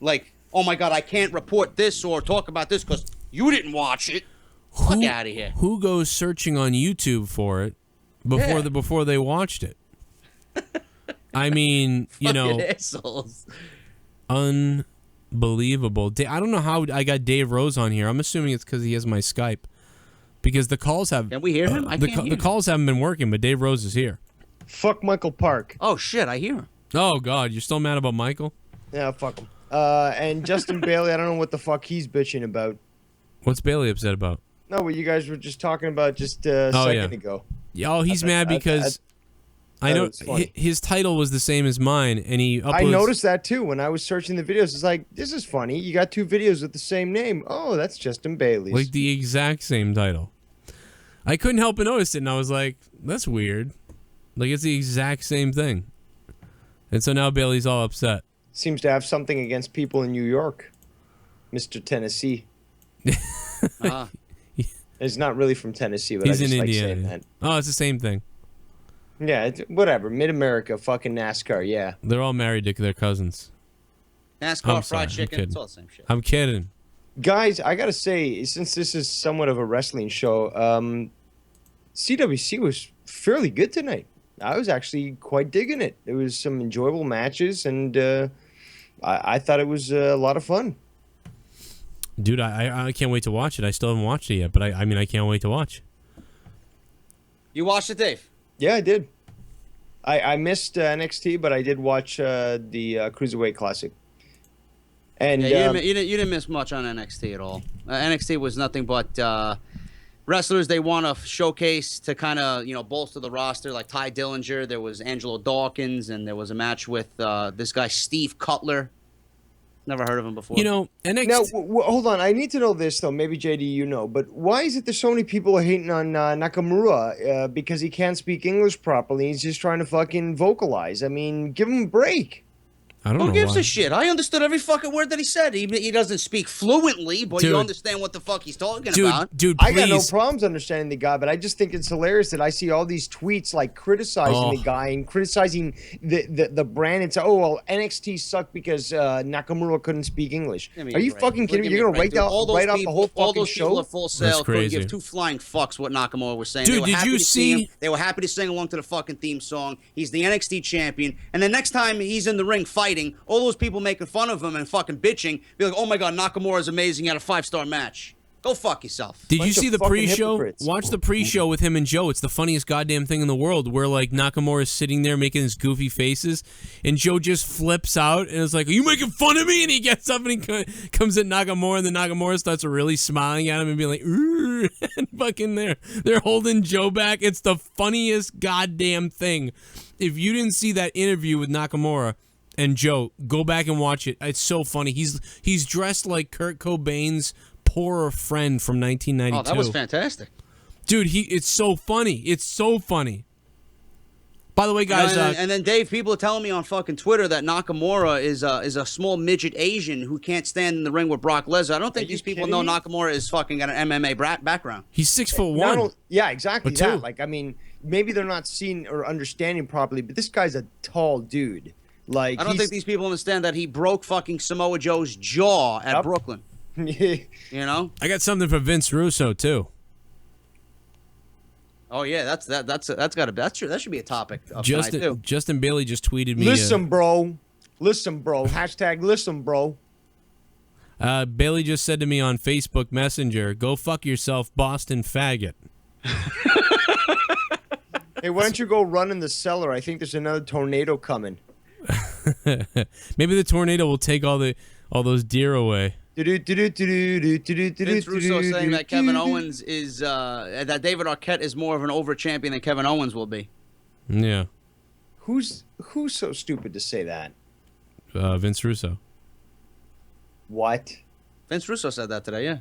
Speaker 4: like, oh my god, I can't report this or talk about this because you didn't watch it. Fuck out of here.
Speaker 1: Who goes searching on YouTube for it before they watched it? I mean, you know,
Speaker 4: assholes.
Speaker 1: Unbelievable. I don't know how I got Dave Rose on here. I'm assuming it's because he has my Skype. Because the calls have...
Speaker 4: Can we hear him?
Speaker 1: The calls haven't been working, but Dave Rose is here.
Speaker 10: Fuck Michael Park.
Speaker 4: Oh, shit, I hear him.
Speaker 1: Oh, God, you're still mad about Michael?
Speaker 10: Yeah, fuck him. And Justin Bailey, I don't know what the fuck he's bitching about.
Speaker 1: What's Bailey upset about?
Speaker 10: No, what you guys were just talking about just a second ago.
Speaker 1: Yeah, oh, he's mad because... I know his title was the same as mine, and he uploads...
Speaker 10: I noticed that too when I was searching the videos. It's like, this is funny. You got 2 videos with the same name. Oh, that's Justin Bailey's.
Speaker 1: Like the exact same title. I couldn't help but notice it, and I was like, that's weird. Like, it's the exact same thing. And so now Bailey's all upset.
Speaker 10: Seems to have something against people in New York, Mr. Tennessee. It's not really from Tennessee, but
Speaker 1: he's
Speaker 10: I just
Speaker 1: in
Speaker 10: like
Speaker 1: Indiana.
Speaker 10: saying that.
Speaker 1: Oh, it's the same thing.
Speaker 10: Yeah, whatever. Mid-America, fucking NASCAR, yeah.
Speaker 1: They're all married to their cousins.
Speaker 4: NASCAR, fried chicken, it's all the same shit.
Speaker 1: I'm kidding.
Speaker 10: Guys, I gotta say, since this is somewhat of a wrestling show, CWC was fairly good tonight. I was actually quite digging it. There was some enjoyable matches, and I thought it was a lot of fun.
Speaker 1: Dude, I can't wait to watch it. I still haven't watched it yet, but I mean, I can't wait to watch.
Speaker 4: You watched it, Dave?
Speaker 10: Yeah, I did. I missed NXT, but I did watch the Cruiserweight Classic. And
Speaker 4: yeah, you didn't miss much on NXT at all. NXT was nothing but wrestlers they want to showcase to kind of bolster the roster, like Ty Dillinger. There was Angelo Dawkins, and there was a match with this guy Steve Cutler. Never heard of him before.
Speaker 1: NXT...
Speaker 10: Now, hold on. I need to know this, though. Maybe, JD, you know. But why is it there's so many people hating on Nakamura because he can't speak English properly? He's just trying to fucking vocalize. I mean, give him a break.
Speaker 1: I don't know.
Speaker 4: Who gives a shit? I understood every fucking word that he said. He doesn't speak fluently, but you understand what the fuck he's talking about.
Speaker 1: Dude, please.
Speaker 10: I got no problems understanding the guy, but I just think it's hilarious that I see all these tweets like criticizing the guy and criticizing the brand. It's NXT sucked because Nakamura couldn't speak English. Are you fucking kidding me? You're gonna write off the whole fucking show?
Speaker 4: All those people at Full Sail couldn't give 2 flying fucks what Nakamura was saying.
Speaker 1: Dude, did you see?
Speaker 4: They were happy to sing along to the fucking theme song. He's the NXT champion, and the next time he's in the ring fighting, all those people making fun of him and fucking bitching, be like, oh my god, Nakamura is amazing, he had a 5-star match. Go fuck yourself.
Speaker 1: Did you see the pre-show? Watch the pre-show with him and Joe. It's the funniest goddamn thing in the world, where like Nakamura's sitting there making his goofy faces, and Joe just flips out and is like, are you making fun of me? And he gets up and he comes at Nakamura, and then Nakamura starts really smiling at him and being like, ooh, and fucking they're holding Joe back. It's the funniest goddamn thing. If you didn't see that interview with Nakamura and Joe, go back and watch it. It's so funny. He's dressed like Kurt Cobain's poorer friend from 1992.
Speaker 4: Oh, that was fantastic.
Speaker 1: Dude, it's so funny. It's so funny. By the way, guys...
Speaker 4: and then, Dave, people are telling me on fucking Twitter that Nakamura is a small midget Asian who can't stand in the ring with Brock Lesnar. I don't think these people know Nakamura is fucking got an MMA background.
Speaker 1: He's 6'1".
Speaker 10: Yeah, exactly that. Like, I mean, maybe they're not seeing or understanding properly, but this guy's a tall dude. Like,
Speaker 4: I don't think these people understand that he broke fucking Samoa Joe's jaw at Brooklyn. You know?
Speaker 1: I got something for Vince Russo too.
Speaker 4: Oh yeah, that should be a topic of tonight too.
Speaker 1: Justin Bailey just tweeted me.
Speaker 10: Listen, bro. Hashtag listen, bro.
Speaker 1: Bailey just said to me on Facebook Messenger, "Go fuck yourself, Boston faggot."
Speaker 10: Hey, why don't you go run in the cellar? I think there's another tornado coming.
Speaker 1: Maybe the tornado will take all those deer away.
Speaker 4: Vince Russo saying that Kevin Owens is that David Arquette is more of an over champion than Kevin Owens will be.
Speaker 1: Yeah.
Speaker 10: Who's so stupid to say that?
Speaker 1: Vince Russo.
Speaker 10: What?
Speaker 4: Vince Russo said that today. Yeah.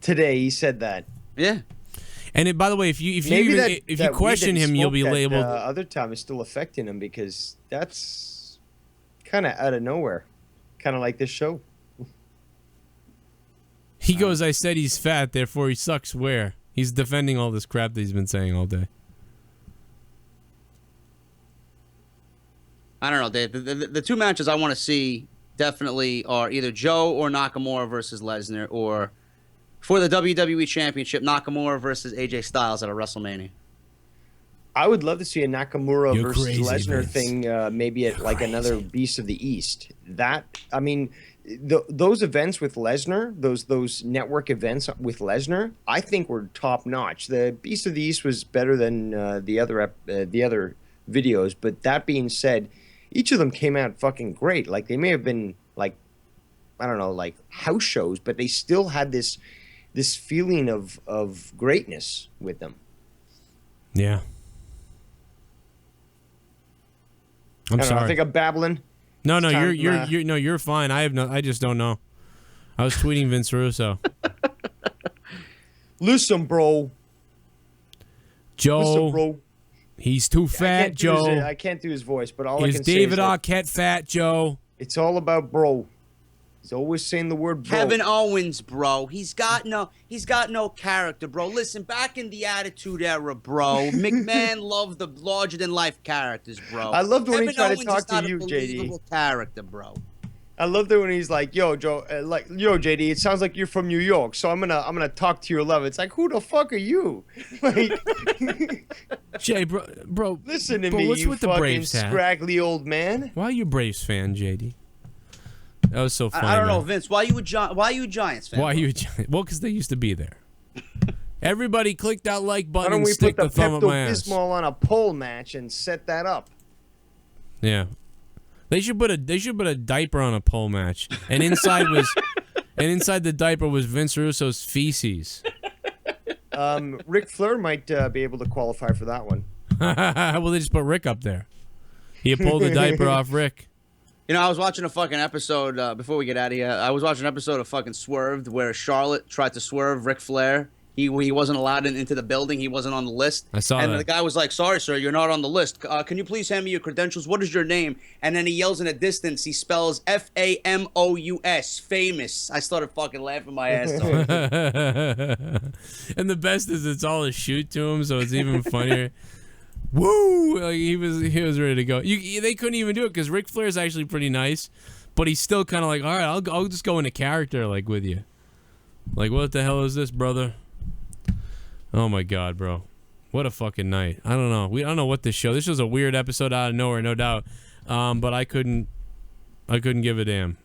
Speaker 10: Today he said that.
Speaker 4: Yeah.
Speaker 1: And by the way, if you question him, you'll be labeled.
Speaker 10: Other time is still affecting him because that's kind of out of nowhere, kind of like this show.
Speaker 1: He goes, I said he's fat, therefore he sucks where? He's defending all this crap that he's been saying all day.
Speaker 4: I don't know, Dave. The 2 matches I want to see definitely are either Joe or Nakamura versus Lesnar, or for the WWE Championship, Nakamura versus AJ Styles at a WrestleMania.
Speaker 10: I would love to see a Nakamura versus Lesnar thing, maybe at like another Beast of the East. That, I mean... those events with Lesnar, those network events with Lesnar, I think were top notch. The Beast of the East was better than the other videos, but that being said, each of them came out fucking great. Like they may have been like, I don't know, like house shows, but they still had this feeling of greatness with them.
Speaker 1: Yeah. I'm sorry.
Speaker 10: I think I'm babbling.
Speaker 1: No, you're fine. I just don't know. I was tweeting Vince Russo.
Speaker 10: Listen, bro.
Speaker 1: Joe.
Speaker 10: Listen, bro.
Speaker 1: He's too fat, Joe.
Speaker 10: I can't do his voice, but all I
Speaker 1: Is
Speaker 10: can say
Speaker 1: David
Speaker 10: is
Speaker 1: Arquette fat, Joe?
Speaker 10: It's all about bro. He's always saying the word bro.
Speaker 4: Kevin Owens, bro. He's got no character, bro. Listen, back in the Attitude Era, bro, McMahon loved the larger-than-life characters, bro.
Speaker 10: I loved when
Speaker 4: Kevin
Speaker 10: he tried
Speaker 4: Owens
Speaker 10: to talk
Speaker 4: is not
Speaker 10: to you,
Speaker 4: a believable
Speaker 10: JD.
Speaker 4: character, bro.
Speaker 10: I love that when he's like, "Yo, Joe, yo, JD, it sounds like you're from New York, so I'm gonna talk to your level." It's like, who the fuck are you? Like,
Speaker 1: Jay, bro,
Speaker 10: listen to
Speaker 1: bro,
Speaker 10: me,
Speaker 1: what's
Speaker 10: you
Speaker 1: with the
Speaker 10: fucking
Speaker 1: Braves hat?
Speaker 10: scraggly old man.
Speaker 1: Why are you a Braves fan, JD? That was so funny.
Speaker 4: I don't know,
Speaker 1: man.
Speaker 4: Vince. Why are you a Giants fan?
Speaker 1: Why are you a Giants? Well, because they used to be there. Everybody click that like
Speaker 10: Why
Speaker 1: button
Speaker 10: don't
Speaker 1: and
Speaker 10: we
Speaker 1: stick
Speaker 10: put
Speaker 1: the
Speaker 10: the
Speaker 1: thumb up my ass.
Speaker 10: Pepto-Bismol on a pole match and set that up?
Speaker 1: Yeah. They should put a diaper on a pole match, and inside the diaper was Vince Russo's feces.
Speaker 10: Ric Flair might be able to qualify for that one.
Speaker 1: Well, they just put Rick up there. He pulled the diaper off Rick.
Speaker 4: You know, I was watching a fucking episode before we get out of here. I was watching an episode of fucking Swerved where Charlotte tried to swerve Ric Flair. He wasn't allowed into the building. He wasn't on the list.
Speaker 1: I saw
Speaker 4: and
Speaker 1: that.
Speaker 4: the guy was like, "Sorry, sir, you're not on the list. Can you please hand me your credentials? What is your name?" And then he yells in the distance. He spells FAMOUS, famous. I started fucking laughing my ass off.
Speaker 1: And the best is it's all a shoot to him, so it's even funnier. Woo! Like he was ready to go. They couldn't even do it because Ric Flair's actually pretty nice, but he's still kind of like, all right, I'll just go into character like with you. Like, what the hell is this, brother? Oh my God, bro! What a fucking night. I don't know. I don't know what this show. This was a weird episode out of nowhere, no doubt. But I couldn't give a damn.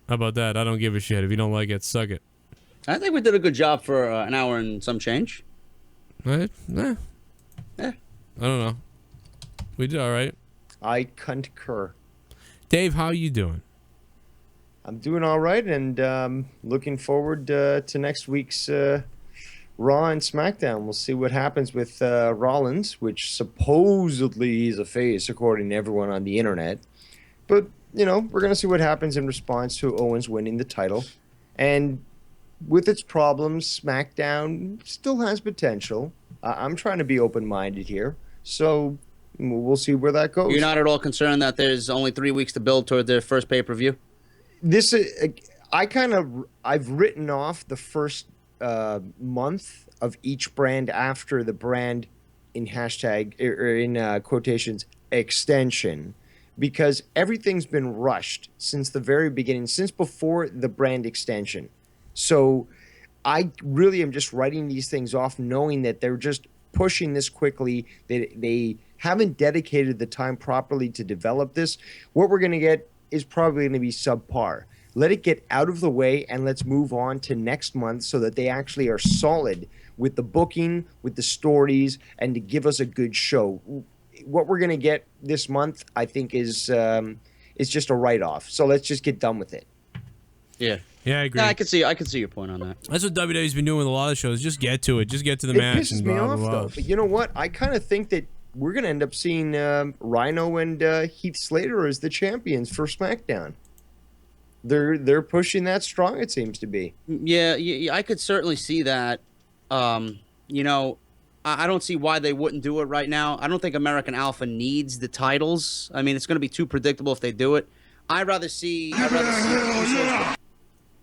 Speaker 1: How about that? I don't give a shit. If you don't like it, suck it.
Speaker 4: I think we did a good job for an hour and some change.
Speaker 1: Right?
Speaker 4: Yeah.
Speaker 1: I don't know. We did all right.
Speaker 10: I concur.
Speaker 1: Dave, how you doing?
Speaker 10: I'm doing all right, and looking forward to next week's Raw and Smackdown. We'll see what happens with Rollins, which supposedly is a face, according to everyone on the internet. But, you know, we're going to see what happens in response to Owens winning the title. And with its problems, SmackDown still has potential. I'm trying to be open-minded here. So we'll see where that goes.
Speaker 4: You're not at all concerned that there's only 3 weeks to build toward their first pay-per-view?
Speaker 10: This I've written off the first month of each brand after the brand in hashtag or in quotations extension, because everything's been rushed since the very beginning, since before the brand extension. So I really am just writing these things off, knowing that they're just pushing this quickly. They haven't dedicated the time properly to develop this. What we're going to get is probably going to be subpar. Let it get out of the way, and let's move on to next month so that they actually are solid with the booking, with the stories, and to give us a good show. What we're going to get this month, I think, is just a write-off. So let's just get done with it.
Speaker 4: Yeah.
Speaker 1: Yeah, I agree.
Speaker 4: Yeah, I can see your point on that.
Speaker 1: That's what WWE's been doing with a lot of shows. Just get to it. Just get to the match.
Speaker 10: It pisses
Speaker 1: and
Speaker 10: me
Speaker 1: blah,
Speaker 10: off,
Speaker 1: blah, blah.
Speaker 10: though. But you know what? I kind of think that we're going to end up seeing Rhino and Heath Slater as the champions for SmackDown. They're pushing that strong, it seems to be.
Speaker 4: Yeah, I could certainly see that. You know, I don't see why they wouldn't do it right now. I don't think American Alpha needs the titles. I mean, it's going to be too predictable if they do it. I'd rather see the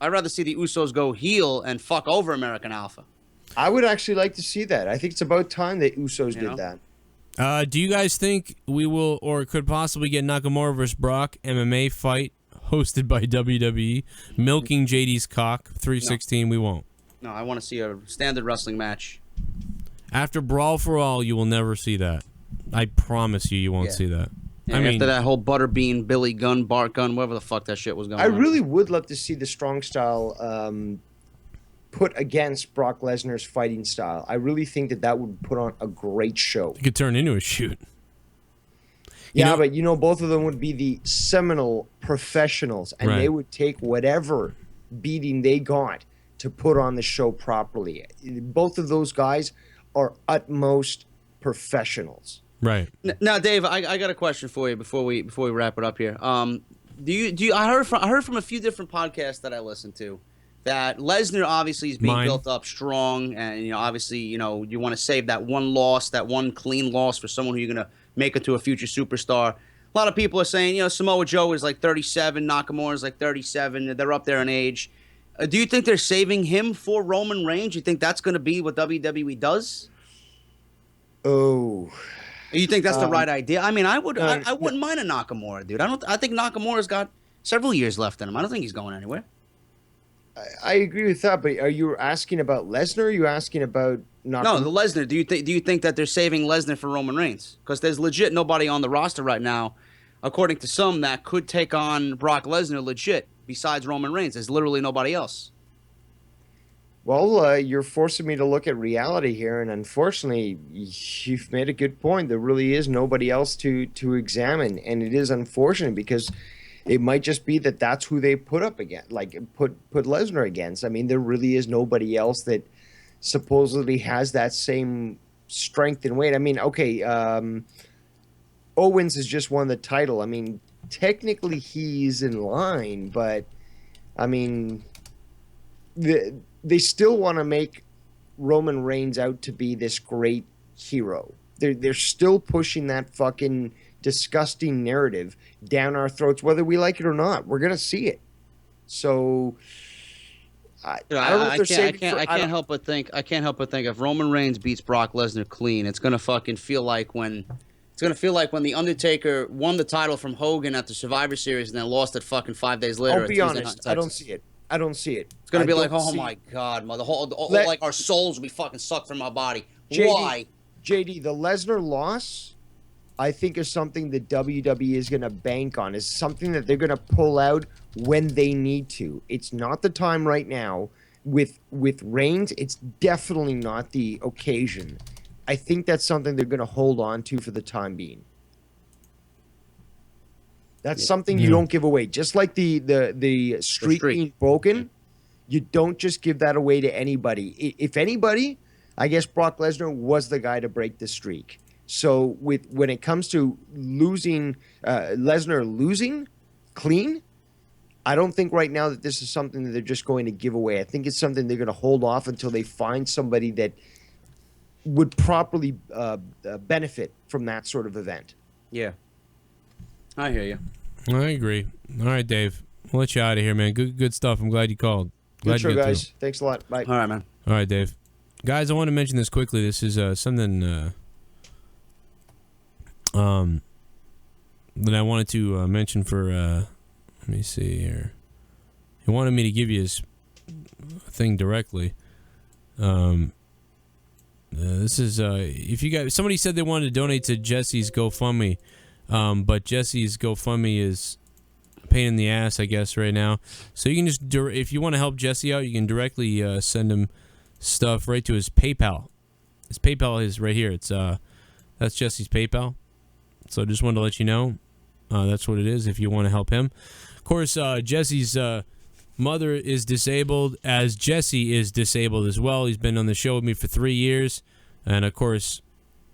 Speaker 4: Usos go heel and fuck over American Alpha.
Speaker 10: I would actually like to see that. I think it's about time that Usos did that.
Speaker 1: Do you guys think we will or could possibly get Nakamura versus Brock MMA fight hosted by WWE, milking JD's cock, 316? We won't.
Speaker 4: No, I want to see a standard wrestling match.
Speaker 1: After Brawl for All, you will never see that. I promise you won't see that.
Speaker 4: Yeah,
Speaker 1: I mean,
Speaker 4: after that whole Butterbean, Billy Gunn, Bart Gunn, whatever the fuck that shit was going on.
Speaker 10: I really would love to see the strong style put against Brock Lesnar's fighting style. I really think that would put on a great show.
Speaker 1: it could turn into a shoot.
Speaker 10: But both of them would be the seminal professionals, and
Speaker 1: Right.
Speaker 10: they would take whatever beating they got to put on the show properly. Both of those guys are utmost professionals.
Speaker 1: Right.
Speaker 4: Now, Dave, I got a question for you before we wrap it up here. Do you? I heard from a few different podcasts that I listened to that Lesnar obviously is being built up strong, and obviously you want to save that one loss, that one clean loss for someone who you're gonna make into a future superstar. A lot of people are saying Samoa Joe is like 37, Nakamura is like 37. They're up there in age. Do you think they're saving him for Roman Reigns? You think that's going to be what WWE does?
Speaker 10: Oh.
Speaker 4: You think that's the right idea? I mean, I wouldn't mind a Nakamura, dude. I think Nakamura's got several years left in him. I don't think he's going anywhere.
Speaker 10: I agree with that, but are you asking about Lesnar? Or are you asking about Nakamura?
Speaker 4: No, the Lesnar. Do you think that they're saving Lesnar for Roman Reigns? Because there's legit nobody on the roster right now, according to some, that could take on Brock Lesnar legit besides Roman Reigns. There's literally nobody else.
Speaker 10: Well, you're forcing me to look at reality here, and unfortunately, you've made a good point. There really is nobody else to examine, and it is unfortunate because it might just be that that's who they put up against, like put Lesnar against. I mean, there really is nobody else that supposedly has that same strength and weight. I mean, okay, Owens has just won the title. I mean, technically he's in line, but I mean, they still want to make Roman Reigns out to be this great hero. They're still pushing that fucking disgusting narrative down our throats, whether we like it or not. We're gonna see it. So I don't know if they're saving.
Speaker 4: I can't help but think if Roman Reigns beats Brock Lesnar clean, it's gonna fucking feel like when the Undertaker won the title from Hogan at the Survivor Series and then lost it fucking 5 days later.
Speaker 10: I'll be honest, I don't see it.
Speaker 4: It's gonna be like, oh my god, like our souls will be fucking sucked from our body. Why?
Speaker 10: JD, the Lesnar loss, I think, is something that WWE is gonna bank on. Is something that they're gonna pull out when they need to. It's not the time right now. With Reigns, it's definitely not the occasion. I think that's something they're gonna hold on to for the time being. That's something you don't give away. Just like the streak being broken, you don't just give that away to anybody. If anybody, I guess Brock Lesnar was the guy to break the streak. So when it comes to losing, Lesnar losing clean, I don't think right now that this is something that they're just going to give away. I think it's something they're going to hold off until they find somebody that would properly benefit from that sort of event.
Speaker 4: Yeah. I hear you.
Speaker 1: I agree. All right, Dave. We'll let you out of here, man. Good stuff. I'm glad you called.
Speaker 10: Good show, guys. Thanks a lot. Bye.
Speaker 4: All right, man.
Speaker 1: All right, Dave. Guys, I want to mention this quickly. This is something that I wanted to mention for, let me see here. He wanted me to give you his thing directly. This is, if you guys, somebody said they wanted to donate to Jesse's GoFundMe. But Jesse's GoFundMe is a pain in the ass, I guess, right now. So you can just, if you want to help Jesse out, you can directly send him stuff right to his PayPal. His PayPal is right here. It's that's Jesse's PayPal. So just wanted to let you know that's what it is if you want to help him. Of course, Jesse's mother is disabled, as Jesse is disabled as well. He's been on the show with me for 3 years, and of course,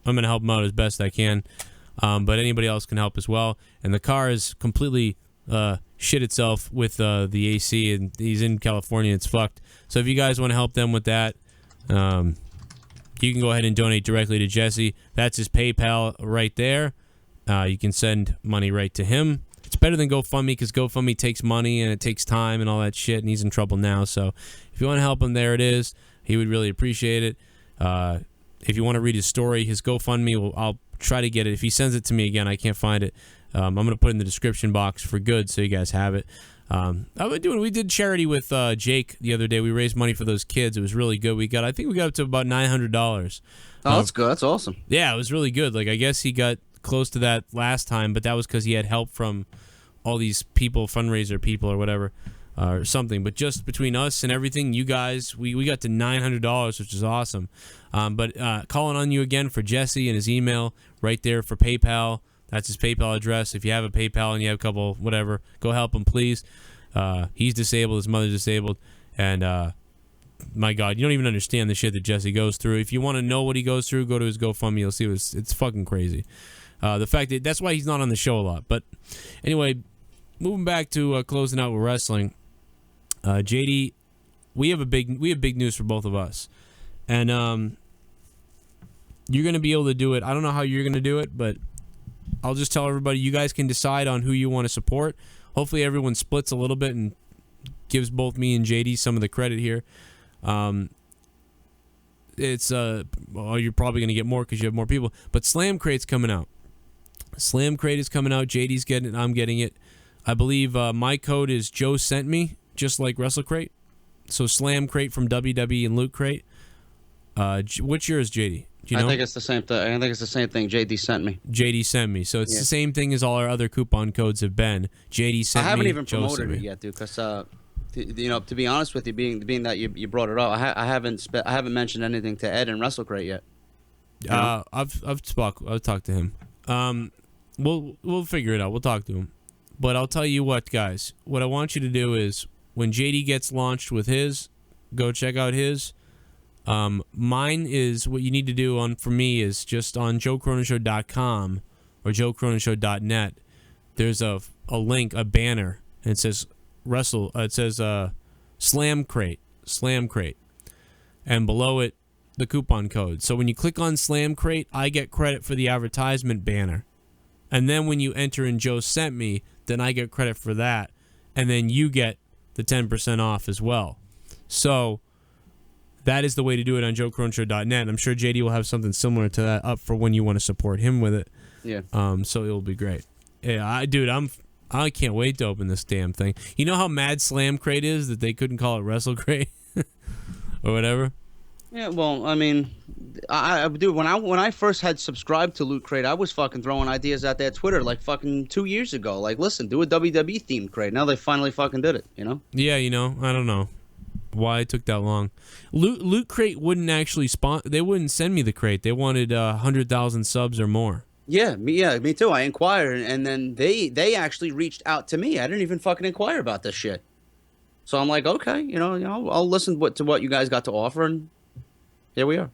Speaker 1: I'm gonna help him out as best I can. But anybody else can help as well. And the car is completely shit itself with the AC, and he's in California. It's fucked. So if you guys want to help them with that, you can go ahead and donate directly to Jesse. That's his PayPal right there. You can send money right to him. It's better than GoFundMe because GoFundMe takes money and it takes time and all that shit, and he's in trouble now. So if you want to help him, there it is. He would really appreciate it. If you want to read his story, his GoFundMe, I'll try to get it. If he sends it to me again, I can't find it. I'm going to put it in the description box for good so you guys have it. We did charity with Jake the other day. We raised money for those kids. It was really good. I think we got up to about $900.
Speaker 4: Oh, that's good. That's awesome.
Speaker 1: Yeah, it was really good. Like, I guess he got close to that last time, but that was because he had help from all these people, fundraiser people or whatever, or something. But just between us and everything, you guys, we got to $900, which is awesome. But calling on you again for Jesse and his email right there for PayPal. That's his PayPal address. If you have a PayPal and you have a couple, whatever, go help him, please. He's disabled. His mother's disabled. And my God, you don't even understand the shit that Jesse goes through. If you want to know what he goes through, go to his GoFundMe. You'll see it's fucking crazy. The fact that's why he's not on the show a lot. But anyway, moving back to closing out with wrestling, JD, we have big news for both of us, and you're gonna be able to do it. I don't know how you're gonna do it, but I'll just tell everybody you guys can decide on who you want to support. Hopefully, everyone splits a little bit and gives both me and JD some of the credit here. It's you're probably gonna get more because you have more people. But Slam Crate's coming out. Slam Crate is coming out. JD's getting it. I'm getting it. I believe my code is Joe Sent Me, just like Wrestle Crate. So Slam Crate from WWE and Loot Crate. What's yours, JD? Do you know?
Speaker 4: I think it's the same thing. I think it's the same thing. JD sent me.
Speaker 1: JD sent me. So it's the same thing as all our other coupon codes have been. JD sent me.
Speaker 4: I haven't even promoted it yet, dude. Because to be honest with you, being that you brought it up, I haven't mentioned anything to Ed and Wrestle Crate yet.
Speaker 1: I've talked to him. We'll figure it out. We'll talk to him. But I'll tell you what, guys. What I want you to do is when JD gets launched with his, go check out his. Mine is what you need to do for me is just on joecronishow.com or joecronishow.net. There's a link, a banner, and it says Slam Crate, and below it the coupon code. So when you click on Slam Crate, I get credit for the advertisement banner, and then when you enter in Joe Sent Me, then I get credit for that, and then you get the 10% off as well. So that is the way to do it on joecronishow.net. I'm sure JD will have something similar to that up for when you want to support him with it.
Speaker 4: Yeah.
Speaker 1: So it'll be great. Yeah, I can't wait to open this damn thing. You know how mad Slam Crate is that they couldn't call it Wrestle Crate or whatever?
Speaker 4: Yeah, well, I mean, dude, when I first had subscribed to Loot Crate, I was fucking throwing ideas out there at Twitter like fucking 2 years ago. Like, listen, do a WWE themed crate. Now they finally fucking did it, you know?
Speaker 1: Yeah, I don't know why it took that long. Loot Crate wouldn't actually they wouldn't send me the crate. They wanted 100,000 subs or more.
Speaker 4: Yeah, me too. I inquired, and then they actually reached out to me. I didn't even fucking inquire about this shit. So I'm like, okay, I'll listen to what you guys got to offer, and here we are.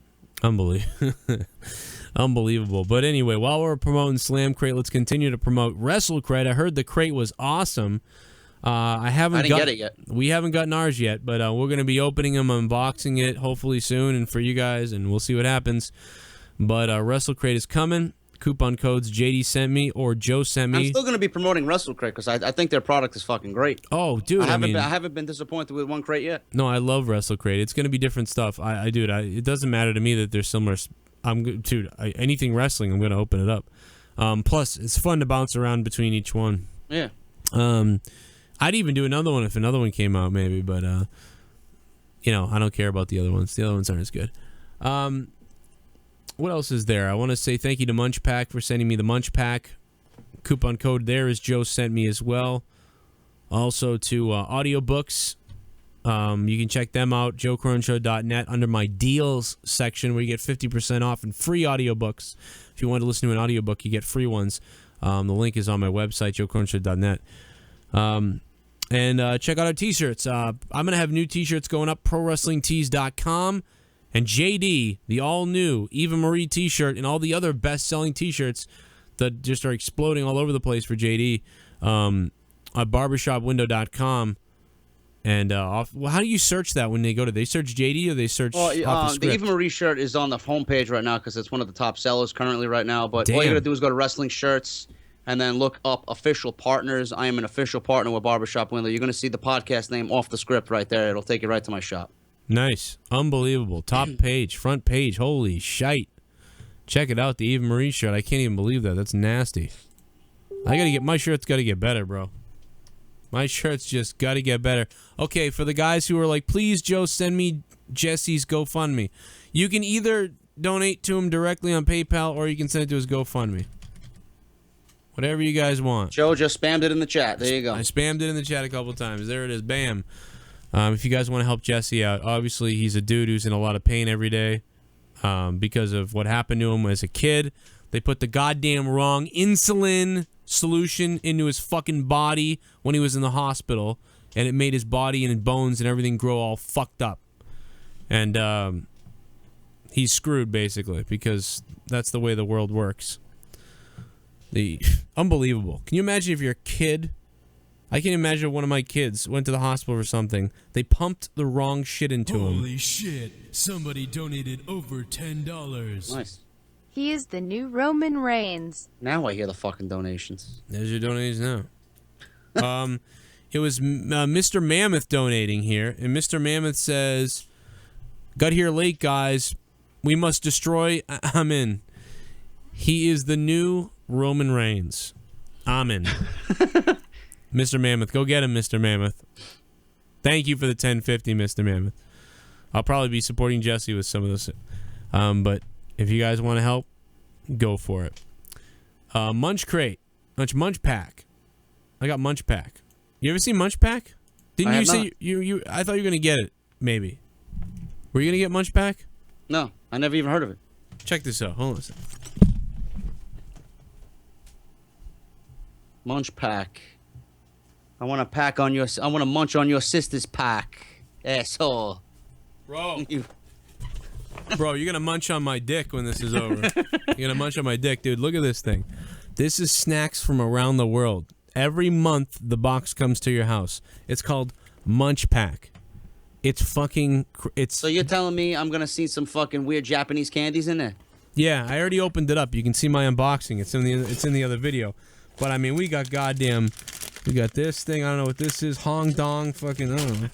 Speaker 1: Unbelievable. But anyway, while we're promoting Slam Crate, let's continue to promote Wrestle Crate. I heard the crate was awesome. I didn't get it yet. We haven't gotten ours yet, but we're going to be opening them, unboxing it, hopefully soon, and for you guys, and we'll see what happens. But Wrestle Crate is coming. Coupon codes JD Sent Me or Joe Sent Me.
Speaker 4: I'm still going to be promoting Wrestle Crate because I think their product is fucking great.
Speaker 1: Oh, dude,
Speaker 4: I haven't been disappointed with one crate yet.
Speaker 1: No, I love Wrestle Crate. It's going to be different stuff. It doesn't matter to me that they're similar. Anything wrestling, I'm going to open it up. Plus, it's fun to bounce around between each one.
Speaker 4: Yeah.
Speaker 1: I'd even do another one if another one came out, maybe, but I don't care about the other ones. The other ones aren't as good. What else is there? I want to say thank you to Munch Pack for sending me the Munch Pack. Coupon code there is Joe Sent Me as well. Also to audiobooks. You can check them out, joecronishow.net, under my deals section where you get 50% off and free audiobooks. If you want to listen to an audiobook, you get free ones. The link is on my website, joecronishow.net. And check out our t-shirts. I'm going to have new t-shirts going up, prowrestlingtees.com. And JD, the all-new Eva Marie t-shirt and all the other best-selling t-shirts that just are exploding all over the place for JD at barbershopwindow.com. And how do you search that when they go to? They search JD or they search off the script?
Speaker 4: The Eva Marie shirt is on the homepage right now because it's one of the top sellers currently right now. But all you got to do is go to Wrestling Shirts and then look up official partners. I am an official partner with Barbershop Window. You're going to see the podcast name off the script right there. It'll take you right to my shop.
Speaker 1: Nice. Unbelievable. Top page, front page. Holy shite. Check it out, the Eva Marie shirt. I can't even believe that. That's nasty. My shirt's got to get better, bro. My shirt's just got to get better. Okay, for the guys who are like, please, Joe, send me Jesse's GoFundMe. You can either donate to him directly on PayPal or you can send it to his GoFundMe. Whatever you guys want.
Speaker 4: Joe just spammed it in the chat. There you go.
Speaker 1: I spammed it in the chat a couple times. There it is. Bam. If you guys want to help Jesse out, obviously he's a dude who's in a lot of pain every day because of what happened to him as a kid. They put the goddamn wrong insulin solution into his fucking body when he was in the hospital, and it made his body and his bones and everything grow all fucked up. And he's screwed, basically, because that's the way the world works. Unbelievable. Can you imagine if you're a kid? I can imagine if one of my kids went to the hospital or something. They pumped the wrong shit into him.
Speaker 11: Holy shit. Somebody donated over $10.
Speaker 4: Nice.
Speaker 5: He is the new Roman Reigns.
Speaker 4: Now I hear the fucking donations.
Speaker 1: There's your donations now. It was Mr. Mammoth donating here, and Mr. Mammoth says, "Got here late, guys. We must destroy Amen. He is the new Roman Reigns. Amen." Mr. Mammoth, go get him, Mr. Mammoth. Thank you for the 1050, Mr. Mammoth. I'll probably be supporting Jesse with some of this. But if you guys want to help, go for it. Munch Crate. Munch Pack. I got Munch Pack. You ever seen Munch Pack? Didn't you say you I thought you were going to get it, maybe. Were you going to get Munch Pack?
Speaker 4: No, I never even heard of it.
Speaker 1: Check this out. Hold on a second.
Speaker 4: Munch Pack. I want to munch on your sister's pack. Asshole.
Speaker 1: Bro. Bro, you're going to munch on my dick when this is over. You're going to munch on my dick. Dude, look at this thing. This is snacks from around the world. Every month, the box comes to your house. It's called Munch Pack. It's fucking...
Speaker 4: So you're telling me I'm going to see some fucking weird Japanese candies in there?
Speaker 1: Yeah, I already opened it up. You can see my unboxing. It's in the other video. But, I mean, we got goddamn... We got this thing. I don't know what this is. Hong Dong. Fucking, I don't know.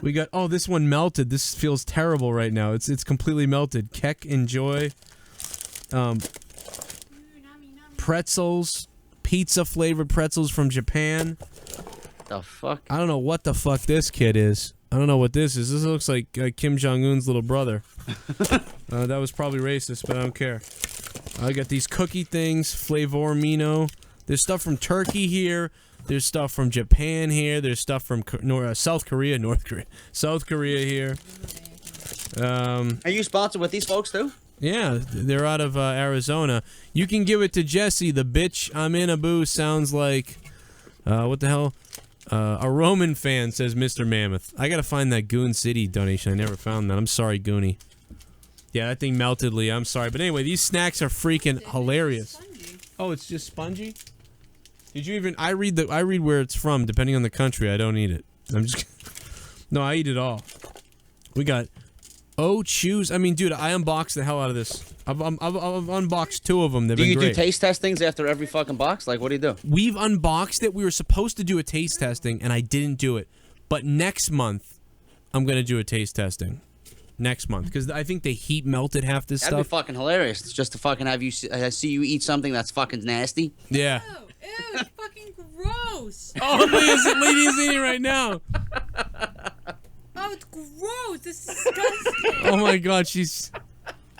Speaker 1: We got... Oh, this one melted. This feels terrible right now. It's completely melted. Kek, enjoy. Pretzels. Pizza-flavored pretzels from Japan.
Speaker 4: The fuck?
Speaker 1: I don't know what the fuck this kid is. I don't know what this is. This looks like Kim Jong-un's little brother. That was probably racist, but I don't care. I got these cookie things. Flavormino. There's stuff from Turkey here. There's stuff from Japan here. There's stuff from South Korea, South Korea here.
Speaker 4: Are you sponsored with these folks too?
Speaker 1: Yeah, they're out of Arizona. You can give it to Jesse. The bitch I'm in a boo sounds like... what the hell? A Roman fan, says Mr. Mammoth. I gotta find that Goon City donation. I never found that. I'm sorry, Goonie. Yeah, that thing melted, Lee. I'm sorry. But anyway, these snacks are freaking hilarious. Oh, it's just spongy? Did you even... I read where it's from, depending on the country. I don't eat it. I'm just... No, I eat it all. We got... Oh, choose. I mean, dude, I unboxed the hell out of this. I've unboxed 2 of them. They've been great.
Speaker 4: Do you do taste testings after every fucking box? Like, what do you do?
Speaker 1: We've unboxed it. We were supposed to do a taste testing, and I didn't do it. But next month, I'm going to do a taste testing. Next month. Because I think they heat melted half this
Speaker 4: That'd
Speaker 1: stuff.
Speaker 4: be fucking hilarious. It's just to fucking have you see you eat something that's fucking nasty.
Speaker 1: Yeah.
Speaker 9: Ew, it's fucking gross.
Speaker 1: Oh, Leah's eating right now.
Speaker 9: Oh, it's gross. It's disgusting.
Speaker 1: Oh my god, she's...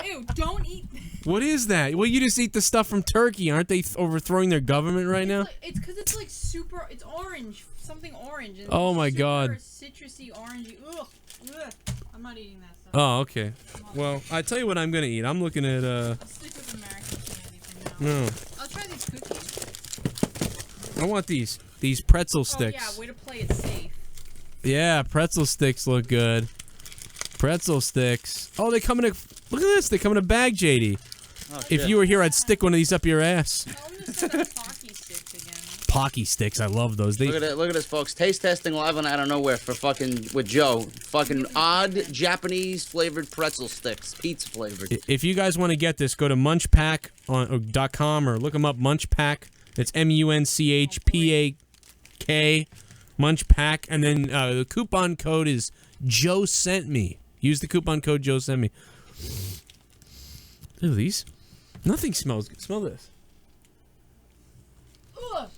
Speaker 9: Ew, don't eat.
Speaker 1: What is that? Well, you just eat the stuff from Turkey. Aren't they overthrowing their government right now?
Speaker 9: It's because it's like super... It's orange. Something orange. And
Speaker 1: oh my
Speaker 9: super
Speaker 1: god.
Speaker 9: Citrusy, orangey. Ugh. Ugh. I'm not eating that stuff.
Speaker 1: Oh, okay. Well, I tell you what I'm gonna eat. I'm looking at,
Speaker 9: I'll stick with American candy for now.
Speaker 1: No.
Speaker 9: I'll try these cookies.
Speaker 1: I want these pretzel sticks.
Speaker 9: Oh, yeah, way to play it safe.
Speaker 1: Yeah, pretzel sticks look good. Pretzel sticks. Oh, they come in a... Look at this. They come in a bag, JD.
Speaker 4: Oh,
Speaker 1: if you were here, I'd stick one of these up your ass.
Speaker 9: Pocky sticks again.
Speaker 1: Pocky sticks. I love those.
Speaker 4: Look at it. Look at this, folks. Taste testing live on Out of Nowhere for fucking... With Joe. Fucking odd Japanese flavored pretzel sticks. Pizza flavored.
Speaker 1: If you guys want to get this, go to munchpack.com or look them up. Munchpack. It's MUNCHPAK. Munch Pack, and then the coupon code is Joe Sent Me. Use the coupon code Joe Sent Me. Look at these. Nothing smells good. Smell this.
Speaker 9: Ugh.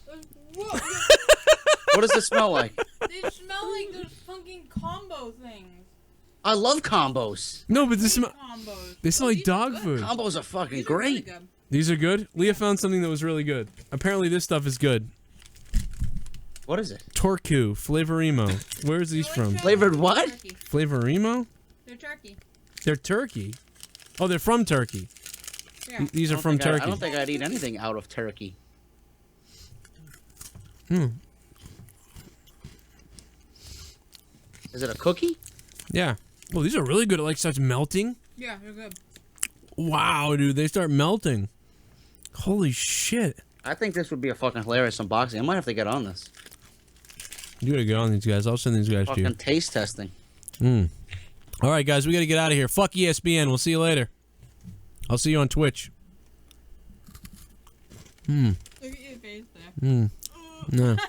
Speaker 4: What does it smell like?
Speaker 9: They smell like those fucking combo things.
Speaker 4: I love combos.
Speaker 1: No, but they smell like dog food.
Speaker 4: Combos are fucking great.
Speaker 9: Really good.
Speaker 1: These are good? Leah found something that was really good. Apparently this stuff is good.
Speaker 4: What is it?
Speaker 1: Torku, Flavorimo. Where is these from?
Speaker 4: Flavored what?
Speaker 1: Flavorimo?
Speaker 9: They're turkey.
Speaker 1: They're turkey. Oh, they're from Turkey.
Speaker 9: Yeah.
Speaker 1: These are from Turkey.
Speaker 4: I don't think I'd eat anything out of Turkey.
Speaker 1: Hmm.
Speaker 4: Is it a cookie?
Speaker 1: Yeah. Oh, these are really good. It like starts melting.
Speaker 9: Yeah, they're good.
Speaker 1: Wow, dude, they start melting. Holy shit.
Speaker 4: I think this would be a fucking hilarious unboxing. I might have to get on this.
Speaker 1: You gotta get on these guys. I'll send these guys to you.
Speaker 4: Fucking taste testing.
Speaker 1: All right, guys, we gotta get out of here. Fuck ESPN. We'll see you later. I'll see you on Twitch.
Speaker 9: Look at your face there.
Speaker 1: No.
Speaker 9: Look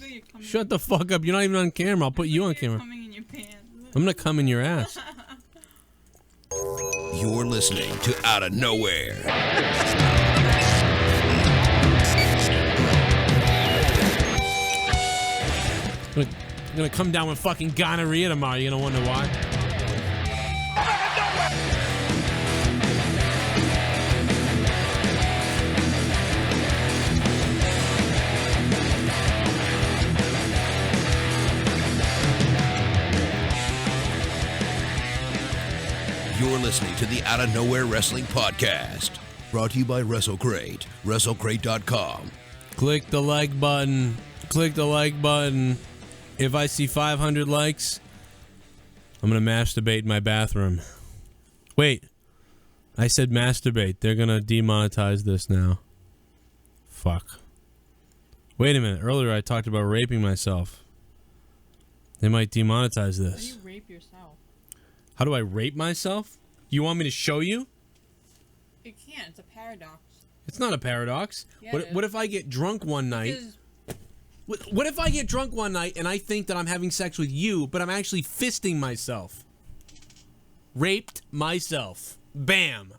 Speaker 9: at you coming.
Speaker 1: Shut the fuck up. You're not even on camera. I'll put you on camera.
Speaker 9: Coming in your pants.
Speaker 1: I'm gonna come in your ass.
Speaker 3: You're listening to Outta Nowhere.
Speaker 1: I'm gonna come down with fucking gonorrhea tomorrow. You're gonna wonder why.
Speaker 3: You're listening to the Outta Nowhere Wrestling Podcast. Brought to you by WrestleCrate. WrestleCrate.com.
Speaker 1: Click the like button. Click the like button. If I see 500 likes, I'm gonna masturbate in my bathroom. Wait. I said masturbate. They're gonna demonetize this now. Fuck. Wait a minute. Earlier I talked about raping myself. They might demonetize this.
Speaker 9: How do you rape yourself?
Speaker 1: How do I rape myself? You want me to show you?
Speaker 9: You can't. It's a paradox.
Speaker 1: It's not a paradox.
Speaker 9: Yeah,
Speaker 1: What if I get drunk one night? What if I get drunk one night and I think that I'm having sex with you, but I'm actually fisting myself? Raped myself. Bam.